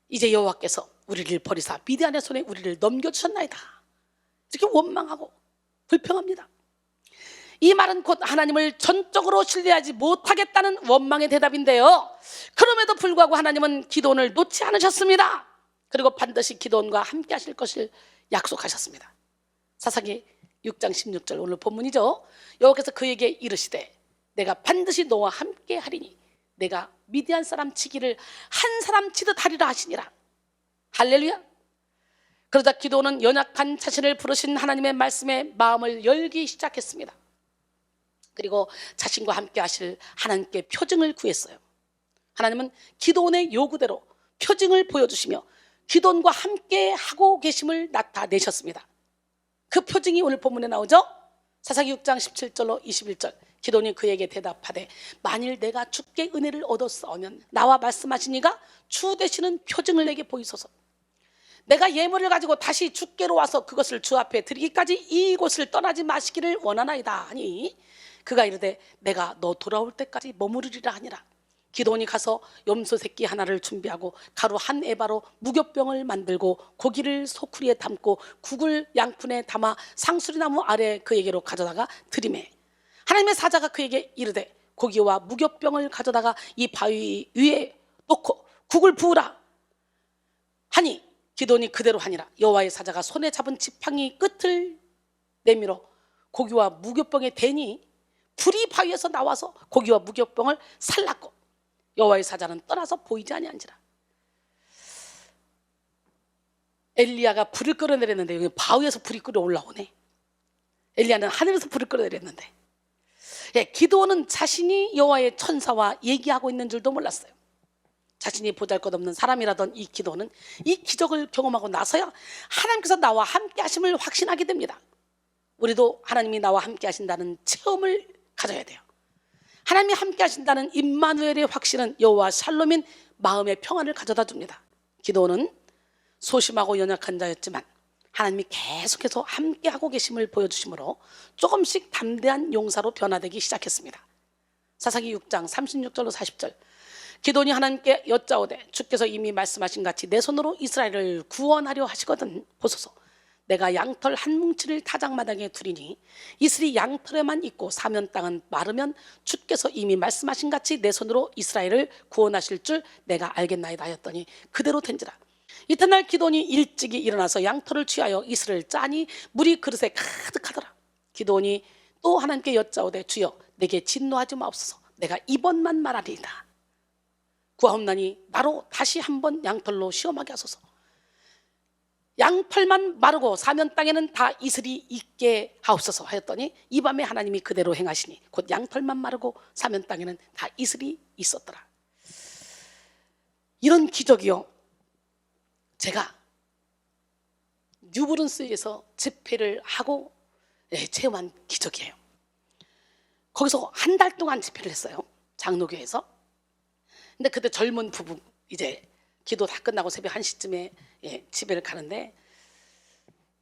이제 여호와께서 우리를 버리사 미디안의 손에 우리를 넘겨주셨나이다. 이렇게 원망하고 불평합니다. 이 말은 곧 하나님을 전적으로 신뢰하지 못하겠다는 원망의 대답인데요, 그럼에도 불구하고 하나님은 기드온을 놓지 않으셨습니다. 그리고 반드시 기드온과 함께 하실 것을 약속하셨습니다. 사사기 6장 16절 오늘 본문이죠. 여호와께서 그에게 이르시되 내가 반드시 너와 함께 하리니 내가 미디안 사람 치기를 한 사람 치듯 하리라 하시니라. 할렐루야. 그러자 기드온은 연약한 자신을 부르신 하나님의 말씀에 마음을 열기 시작했습니다. 그리고 자신과 함께 하실 하나님께 표징을 구했어요. 하나님은 기드온의 요구대로 표징을 보여주시며 기드온과 함께 하고 계심을 나타내셨습니다. 그 표징이 오늘 본문에 나오죠. 사사기 6장 17절로 21절, 기드온이 그에게 대답하되 만일 내가 주께 은혜를 얻었사오면 나와 말씀하신 이가 주 되시는 표징을 내게 보이소서. 내가 예물을 가지고 다시 주께로 와서 그것을 주 앞에 드리기까지 이곳을 떠나지 마시기를 원하나이다 하니 그가 이르되 내가 너 돌아올 때까지 머무르리라 하니라. 기드온이 가서 염소 새끼 하나를 준비하고 가루 한 에바로 무교병을 만들고 고기를 소쿠리에 담고 국을 양푼에 담아 상수리나무 아래 그에게로 가져다가 드리매 하나님의 사자가 그에게 이르되 고기와 무교병을 가져다가 이 바위 위에 놓고 국을 부으라. 하니 기드온이 그대로 하니라. 여호와의 사자가 손에 잡은 지팡이 끝을 내밀어 고기와 무교병에 대니 불이 바위에서 나와서 고기와 무교병을 살랐고 여호와의 사자는 떠나서 보이지 아니한지라. 엘리야가 불을 끌어내렸는데 여기 바위에서 불이 끓어 올라오네. 엘리야는 하늘에서 불을 끌어내렸는데, 기드온은 자신이 여호와의 천사와 얘기하고 있는 줄도 몰랐어요. 자신이 보잘것없는 사람이라던 이 기드온은 이 기적을 경험하고 나서야 하나님께서 나와 함께 하심을 확신하게 됩니다. 우리도 하나님이 나와 함께 하신다는 체험을 가져야 돼요. 하나님이 함께 하신다는 임마누엘의 확신은 여호와 샬롬인 마음의 평안을 가져다 줍니다. 기드온은 소심하고 연약한 자였지만 하나님이 계속해서 함께하고 계심을 보여주심으로 조금씩 담대한 용사로 변화되기 시작했습니다. 사사기 6장 36절로 40절. 기드온이 하나님께 여짜오되 주께서 이미 말씀하신 같이 내 손으로 이스라엘을 구원하려 하시거든 보소서. 내가 양털 한 뭉치를 타작마당에 두리니 이슬이 양털에만 있고 사면 땅은 마르면 주께서 이미 말씀하신 같이 내 손으로 이스라엘을 구원하실 줄 내가 알겠나이다 하였더니 그대로 된지라. 이튿날 기드온이 일찍이 일어나서 양털을 취하여 이슬을 짜니 물이 그릇에 가득하더라. 기드온이 또 하나님께 여짜오되 주여 내게 진노하지 마옵소서. 내가 이번만 말하리이다. 구하옵나니 나로 다시 한번 양털로 시험하게 하소서. 양털만 마르고 사면 땅에는 다 이슬이 있게 하옵소서 하였더니 이 밤에 하나님이 그대로 행하시니 곧 양털만 마르고 사면 땅에는 다 이슬이 있었더라. 이런 기적이요, 제가 뉴브룬스에서 집회를 하고 체험한 기적이에요. 거기서 한 달 동안 집회를 했어요, 장로교에서. 근데 그때 젊은 부부, 이제 기도 다 끝나고 새벽 1시쯤에 집회를 가는데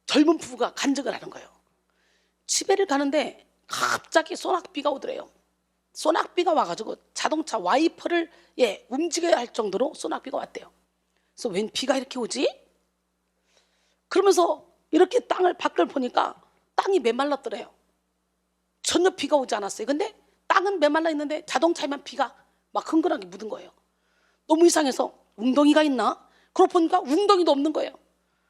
젊은 부부가 간증을 하는 거예요. 집회를 가는데 갑자기 소낙비가 오더래요. 소낙비가 와가지고 자동차 와이퍼를 움직여야 할 정도로 소낙비가 왔대요. 그래서 웬 비가 이렇게 오지? 그러면서 이렇게 밖을 보니까 땅이 메말랐더래요. 전혀 비가 오지 않았어요. 근데 땅은 메말라 있는데 자동차에만 비가 막 흥건하게 묻은 거예요. 너무 이상해서 웅덩이가 있나? 그러고 보니까 웅덩이도 없는 거예요.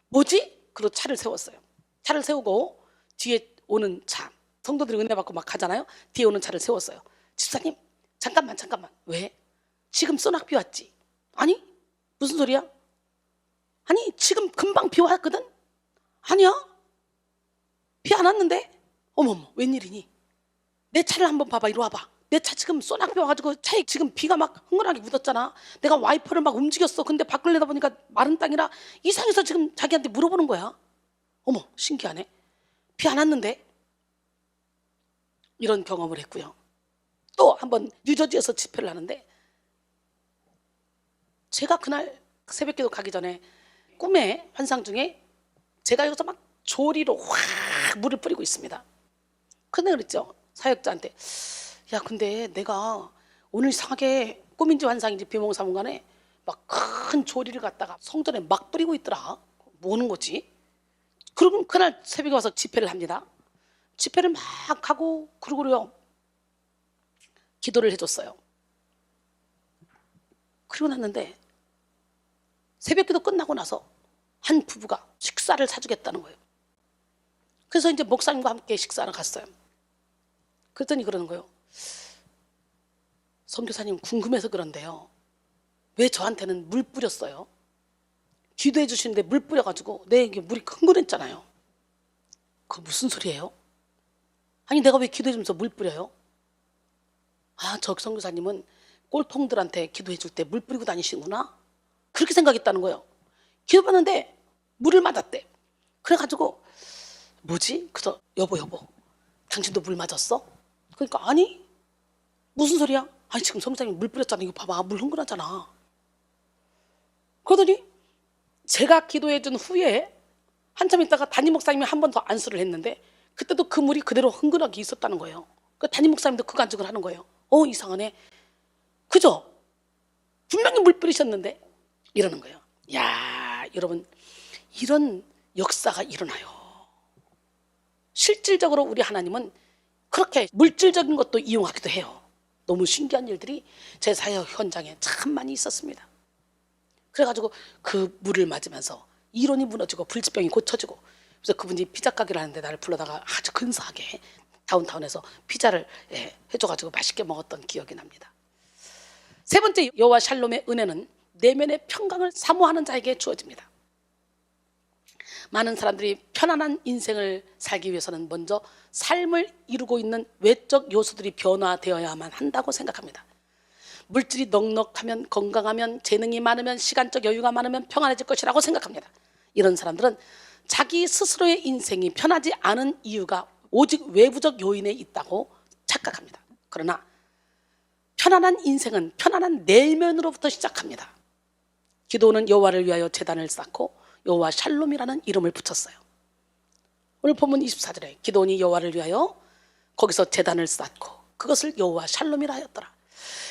뭐지? 그리고 차를 세웠어요. 차를 세우고 뒤에 오는 차, 성도들이 은혜 받고 막 가잖아요. 뒤에 오는 차를 세웠어요. 집사님 잠깐만. 왜? 지금 소낙비 왔지? 아니 무슨 소리야? 아니 지금 금방 비 왔거든? 아니야, 비 안 왔는데? 어머머 웬일이니? 내 차를 한번 봐봐. 이리 와봐. 내 차 지금 소낙비 와가지고 차에 지금 비가 막 흥건하게 묻었잖아. 내가 와이퍼를 막 움직였어. 근데 밖을 내다보니까 마른 땅이라 이상해서 지금 자기한테 물어보는 거야. 어머 신기하네, 비 안 왔는데? 이런 경험을 했고요. 또 한번 뉴저지에서 집회를 하는데 제가 그날 새벽기도 가기 전에 꿈의 환상 중에 제가 여기서 막 조리로 확 물을 뿌리고 있습니다. 근데 그랬죠, 사역자한테. 야 근데 내가 오늘 이상하게 꿈인지 환상인지 비몽사몽간에 막 큰 조리를 갖다가 성전에 막 뿌리고 있더라. 뭐는 거지? 그러면 그날 새벽에 와서 집회를 합니다. 집회를 막 하고 그러고요 기도를 해줬어요. 그러고 났는데 새벽기도 끝나고 나서 한 부부가 식사를 사주겠다는 거예요. 그래서 이제 목사님과 함께 식사를 갔어요. 그랬더니 그러는 거예요. 선교사님 궁금해서 그런데요, 왜 저한테는 물 뿌렸어요? 기도해 주시는데 물 뿌려가지고 이게 물이 흥건했잖아요. 그거 무슨 소리예요? 아니 내가 왜 기도해 주면서 물 뿌려요? 아, 저 선교사님은 꼴통들한테 기도해 줄 때 물 뿌리고 다니시는구나, 그렇게 생각했다는 거예요. 기도받는데 물을 맞았대. 그래가지고 뭐지? 그래서 여보 당신도 물 맞았어? 그러니까 아니 무슨 소리야? 아니 지금 성사님이 물 뿌렸잖아. 이거 봐봐 물 흥건하잖아. 그러더니 제가 기도해 준 후에 한참 있다가 담임 목사님이 한 번 더 안수를 했는데 그때도 그 물이 그대로 흥건하게 있었다는 거예요. 그 담임 목사님도 그 간증을 하는 거예요. 이상하네, 그죠? 분명히 물 뿌리셨는데 이러는 거예요. 야 여러분, 이런 역사가 일어나요. 실질적으로 우리 하나님은 그렇게 물질적인 것도 이용하기도 해요. 너무 신기한 일들이 제 사역 현장에 참 많이 있었습니다. 그래가지고 그 물을 맞으면서 이론이 무너지고 불치병이 고쳐지고, 그래서 그분이 피자 가게를 하는데 나를 불러다가 아주 근사하게 다운타운에서 피자를 해줘가지고 맛있게 먹었던 기억이 납니다. 세 번째, 여호와 샬롬의 은혜는 내면의 평강을 사모하는 자에게 주어집니다. 많은 사람들이 편안한 인생을 살기 위해서는 먼저 삶을 이루고 있는 외적 요소들이 변화되어야만 한다고 생각합니다. 물질이 넉넉하면, 건강하면, 재능이 많으면, 시간적 여유가 많으면 평안해질 것이라고 생각합니다. 이런 사람들은 자기 스스로의 인생이 편하지 않은 이유가 오직 외부적 요인에 있다고 착각합니다. 그러나 편안한 인생은 편안한 내면으로부터 시작합니다. 기도는 여호와를 위하여 제단을 쌓고 여호와 샬롬이라는 이름을 붙였어요. 오늘 본문 24절에 기도원이 여호와를 위하여 거기서 제단을 쌓고 그것을 여호와 샬롬이라 하였더라.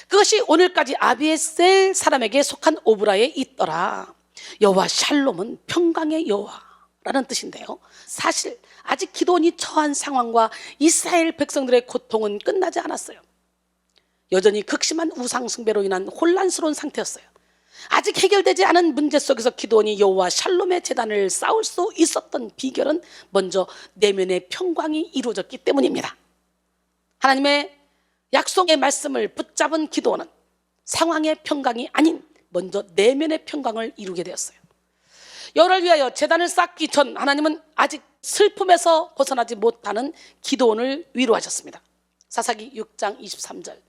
그것이 오늘까지 아비에셀 사람에게 속한 오브라에 있더라. 여호와 샬롬은 평강의 여호와라는 뜻인데요, 사실 아직 기도원이 처한 상황과 이스라엘 백성들의 고통은 끝나지 않았어요. 여전히 극심한 우상 숭배로 인한 혼란스러운 상태였어요. 아직 해결되지 않은 문제 속에서 기도원이 여호와 샬롬의 제단을 쌓을 수 있었던 비결은 먼저 내면의 평강이 이루어졌기 때문입니다. 하나님의 약속의 말씀을 붙잡은 기도원은 상황의 평강이 아닌 먼저 내면의 평강을 이루게 되었어요. 여호와를 위하여 제단을 쌓기 전 하나님은 아직 슬픔에서 벗어나지 못하는 기도원을 위로하셨습니다. 사사기 6장 23절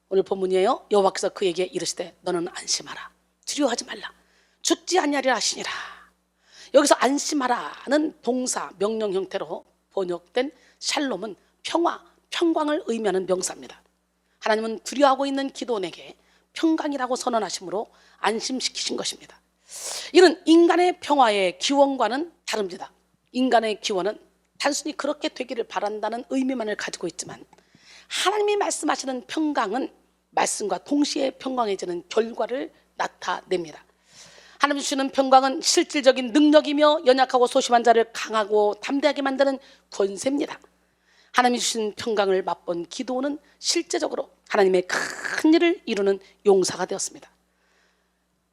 오늘 본문이에요. 여호와께서 그에게 이르시되 너는 안심하라, 두려워하지 말라, 죽지 아니하리라 하시니라. 여기서 안심하라는 동사 명령 형태로 번역된 샬롬은 평화, 평강을 의미하는 명사입니다. 하나님은 두려워하고 있는 기도원에게 평강이라고 선언하심으로 안심시키신 것입니다. 이는 인간의 평화의 기원과는 다릅니다. 인간의 기원은 단순히 그렇게 되기를 바란다는 의미만을 가지고 있지만, 하나님이 말씀하시는 평강은 말씀과 동시에 평강해지는 결과를 나타냅니다. 하나님 주시는 평강은 실질적인 능력이며 연약하고 소심한 자를 강하고 담대하게 만드는 권세입니다. 하나님이 주신 평강을 맛본 기도원은 실제적으로 하나님의 큰 일을 이루는 용사가 되었습니다.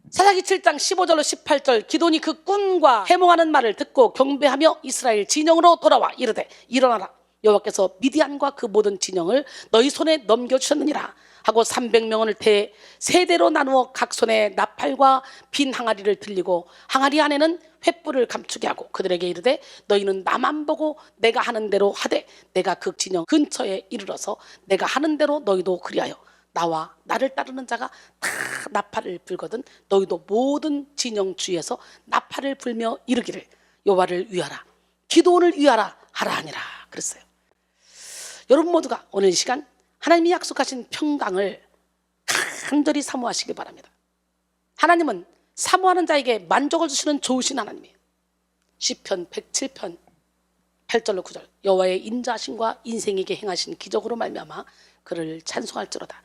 사사기 7장 15절로 18절 기도원이 그 꿈과 해몽하는 말을 듣고 경배하며 이스라엘 진영으로 돌아와 이르되 일어나라, 여호와께서 미디안과 그 모든 진영을 너희 손에 넘겨주셨느니라 하고 300명을 세대로 나누어 각 손에 나팔과 빈 항아리를 들리고 항아리 안에는 횃불을 감추게 하고 그들에게 이르되 너희는 나만 보고 내가 하는 대로 하되 내가 그 진영 근처에 이르러서 내가 하는 대로 너희도 그리하여 나와 나를 따르는 자가 다 나팔을 불거든 너희도 모든 진영 주위에서 나팔을 불며 이르기를 여호와를 위하라, 기도원을 위하라 하라 하니라 그랬어요. 여러분 모두가 오늘 이 시간 하나님이 약속하신 평강을 간절히 사모하시기 바랍니다. 하나님은 사모하는 자에게 만족을 주시는 좋으신 하나님이에요. 시편 107편 8절로 9절 여호와의 인자하심과 인생에게 행하신 기적으로 말미암아 그를 찬송할지로다.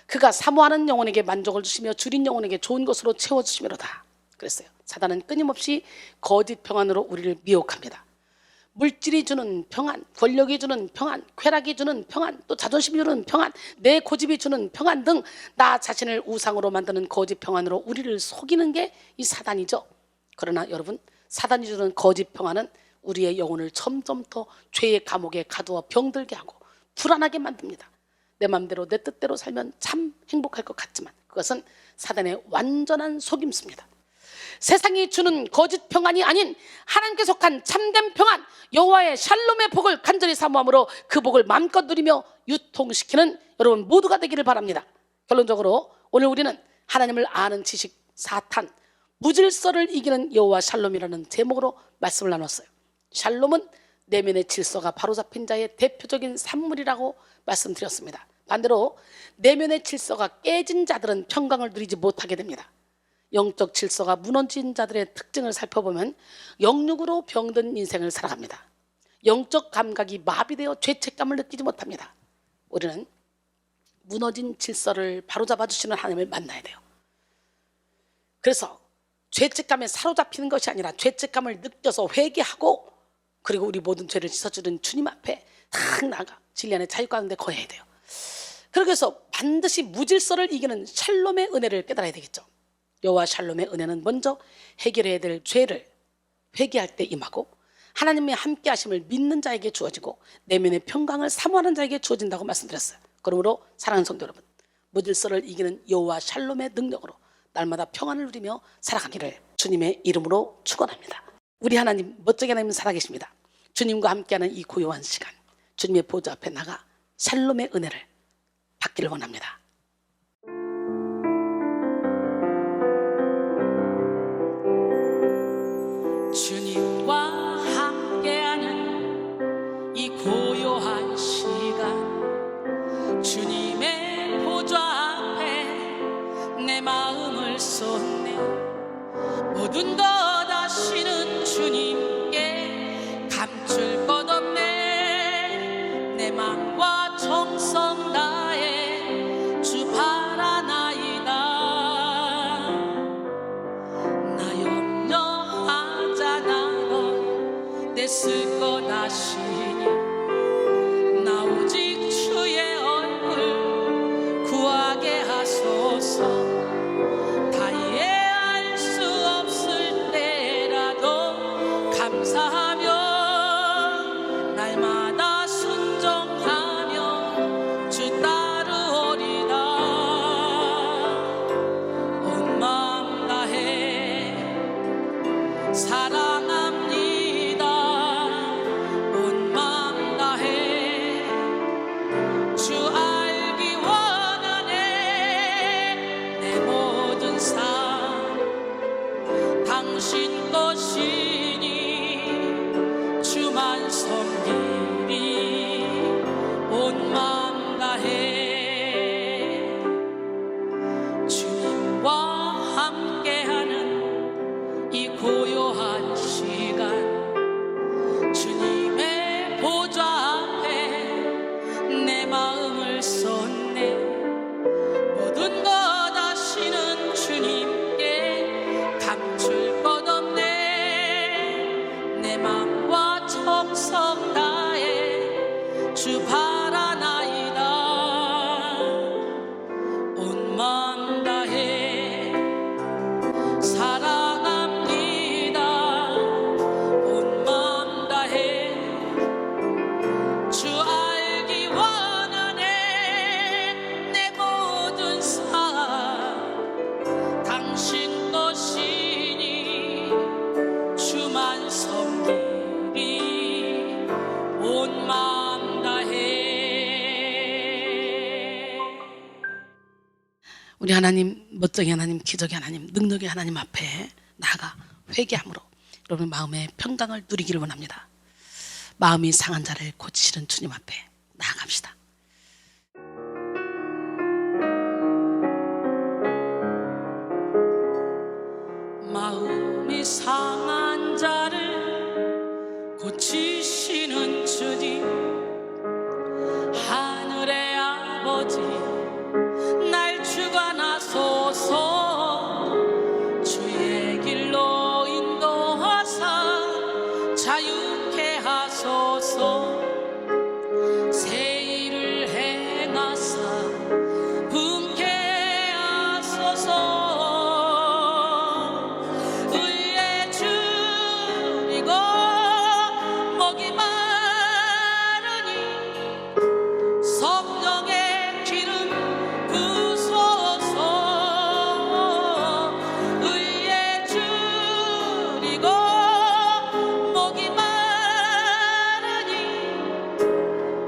그가 사모하는 영혼에게 만족을 주시며 줄인 영혼에게 좋은 것으로 채워주시미로다 그랬어요. 사단은 끊임없이 거짓 평안으로 우리를 미혹합니다. 물질이 주는 평안, 권력이 주는 평안, 쾌락이 주는 평안, 또 자존심이 주는 평안, 내 고집이 주는 평안 등 나 자신을 우상으로 만드는 거짓 평안으로 우리를 속이는 게 이 사단이죠. 그러나 여러분, 사단이 주는 거짓 평안은 우리의 영혼을 점점 더 죄의 감옥에 가두어 병들게 하고 불안하게 만듭니다. 내 맘대로 내 뜻대로 살면 참 행복할 것 같지만 그것은 사단의 완전한 속임수입니다. 세상이 주는 거짓 평안이 아닌 하나님께 속한 참된 평안, 여호와의 샬롬의 복을 간절히 사모함으로 그 복을 마음껏 누리며 유통시키는 여러분 모두가 되기를 바랍니다. 결론적으로 오늘 우리는 하나님을 아는 지식, 사탄, 무질서를 이기는 여호와 샬롬이라는 제목으로 말씀을 나눴어요. 샬롬은 내면의 질서가 바로잡힌 자의 대표적인 산물이라고 말씀드렸습니다. 반대로 내면의 질서가 깨진 자들은 평강을 누리지 못하게 됩니다. 영적 질서가 무너진 자들의 특징을 살펴보면 영육으로 병든 인생을 살아갑니다. 영적 감각이 마비되어 죄책감을 느끼지 못합니다. 우리는 무너진 질서를 바로잡아 주시는 하나님을 만나야 돼요. 그래서 죄책감에 사로잡히는 것이 아니라 죄책감을 느껴서 회개하고 그리고 우리 모든 죄를 씻어주는 주님 앞에 탁 나가 진리 안에 자유 가운데 거해야 돼요. 그래서 반드시 무질서를 이기는 샬롬의 은혜를 깨달아야 되겠죠. 여호와 샬롬의 은혜는 먼저 해결해야 될 죄를 회개할 때 임하고 하나님의 함께 하심을 믿는 자에게 주어지고 내면의 평강을 사모하는 자에게 주어진다고 말씀드렸어요. 그러므로 사랑하는 성도 여러분, 무질서를 이기는 여호와 샬롬의 능력으로 날마다 평안을 누리며 살아가기를 주님의 이름으로 축원합니다. 우리 하나님, 멋지게 하나님 살아계십니다. 주님과 함께하는 이 고요한 시간, 주님의 보좌 앞에 나가 샬롬의 은혜를 받기를 원합니다. 주님과 함께하는 이 고요한 시간, 주님의 보좌 앞에 내 마음을 쏟네. 모든 것 아시는 주님께 감출 것 없네. 내 마음과 정성 다해 주 바라나이다. 나 염려하잖아. 넌 내 쓸 것 아시니. 나 오직 주의 얼굴 구하게 하소서. 감사하며 날마다 순종하며 주 따르오리다. 온 마음 다해 사랑합니다. 온 마음 다해 주 알기 원하네. 내 모든 삶 당신 것이니 주만 섬기리. 온 마음 다해 주님과 함께하는 이 고요한 시간, 주님의 보좌 앞에 내 마음을 쏟네. 모든 것 아시는 주님께 감출 것 없네. 내 마음과 정성 다해 주 바라나이다. 온 마음 다해 사랑합니다. 온 마음 다해 주 알기 원하네. 내 모든 삶 당신 것이니 주만 섬기리. 온 마음 다해. 우리 하나님, 멋쟁이 하나님, 기적의 하나님, 능력의 하나님 앞에 나아가 회개함으로 여러분 마음의 평강을 누리기를 원합니다. 마음이 상한 자를 고치시는 주님 앞에 나아갑시다. 마음이 상한 자를 고치시는 주님, 하늘의 아버지 날 주관하소서. 주의 길로 인도하사 자유케 하소서. 새 일을 행하사 분케 하소서. 의에 줄이고 목이 마르니 성령의 기름 부소서. 의에 줄이고 목이 마르니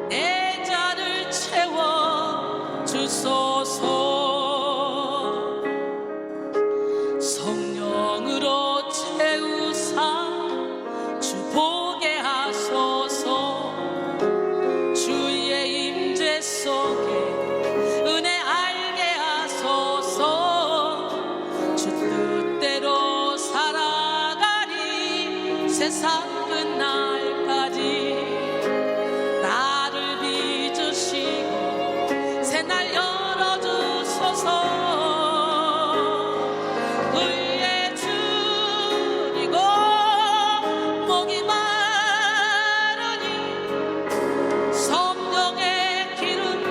내 잔을 채워 주소서. 성령으로 채우사 주 보게 하소서. 주의 임재 속에 은혜 알게 하소서. 주 뜻대로 살아가리. 세상 끝날까지 나를 빚으시고 새날 열어주소서. 의에 줄이고 목이 마르니 성령의 기름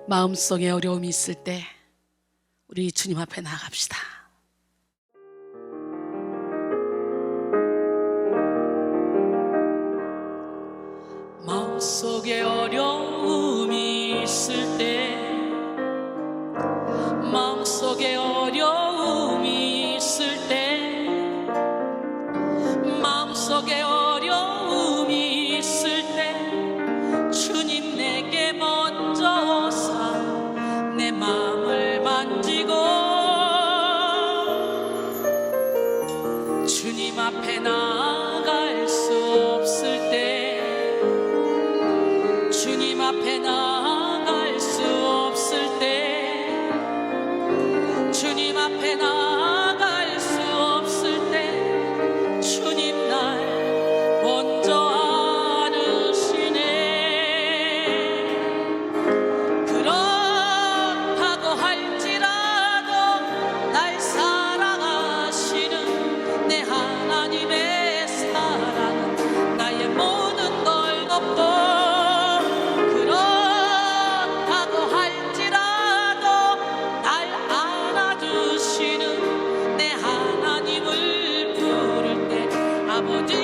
마음속에 어려움이 있을 때 우리 주님 앞에 나아갑시다. 마음속에 어려움이 있을 때, 마음속에 어려움이 있을 때, 마음속에 어려움이 있을 때 주님 내게 먼저 오사 내 마음을 만지고 주님 앞에 나아갈 수 없을 때, 주님 앞에 나아갈 수 없을 때, 주님 앞에 나아갈 수 없을 때 주님 날 먼저 안으시네. 그렇다고 할지라도 날 사랑하시는 내 하나님의 사랑은 나의 모든 걸 덮고, 아버지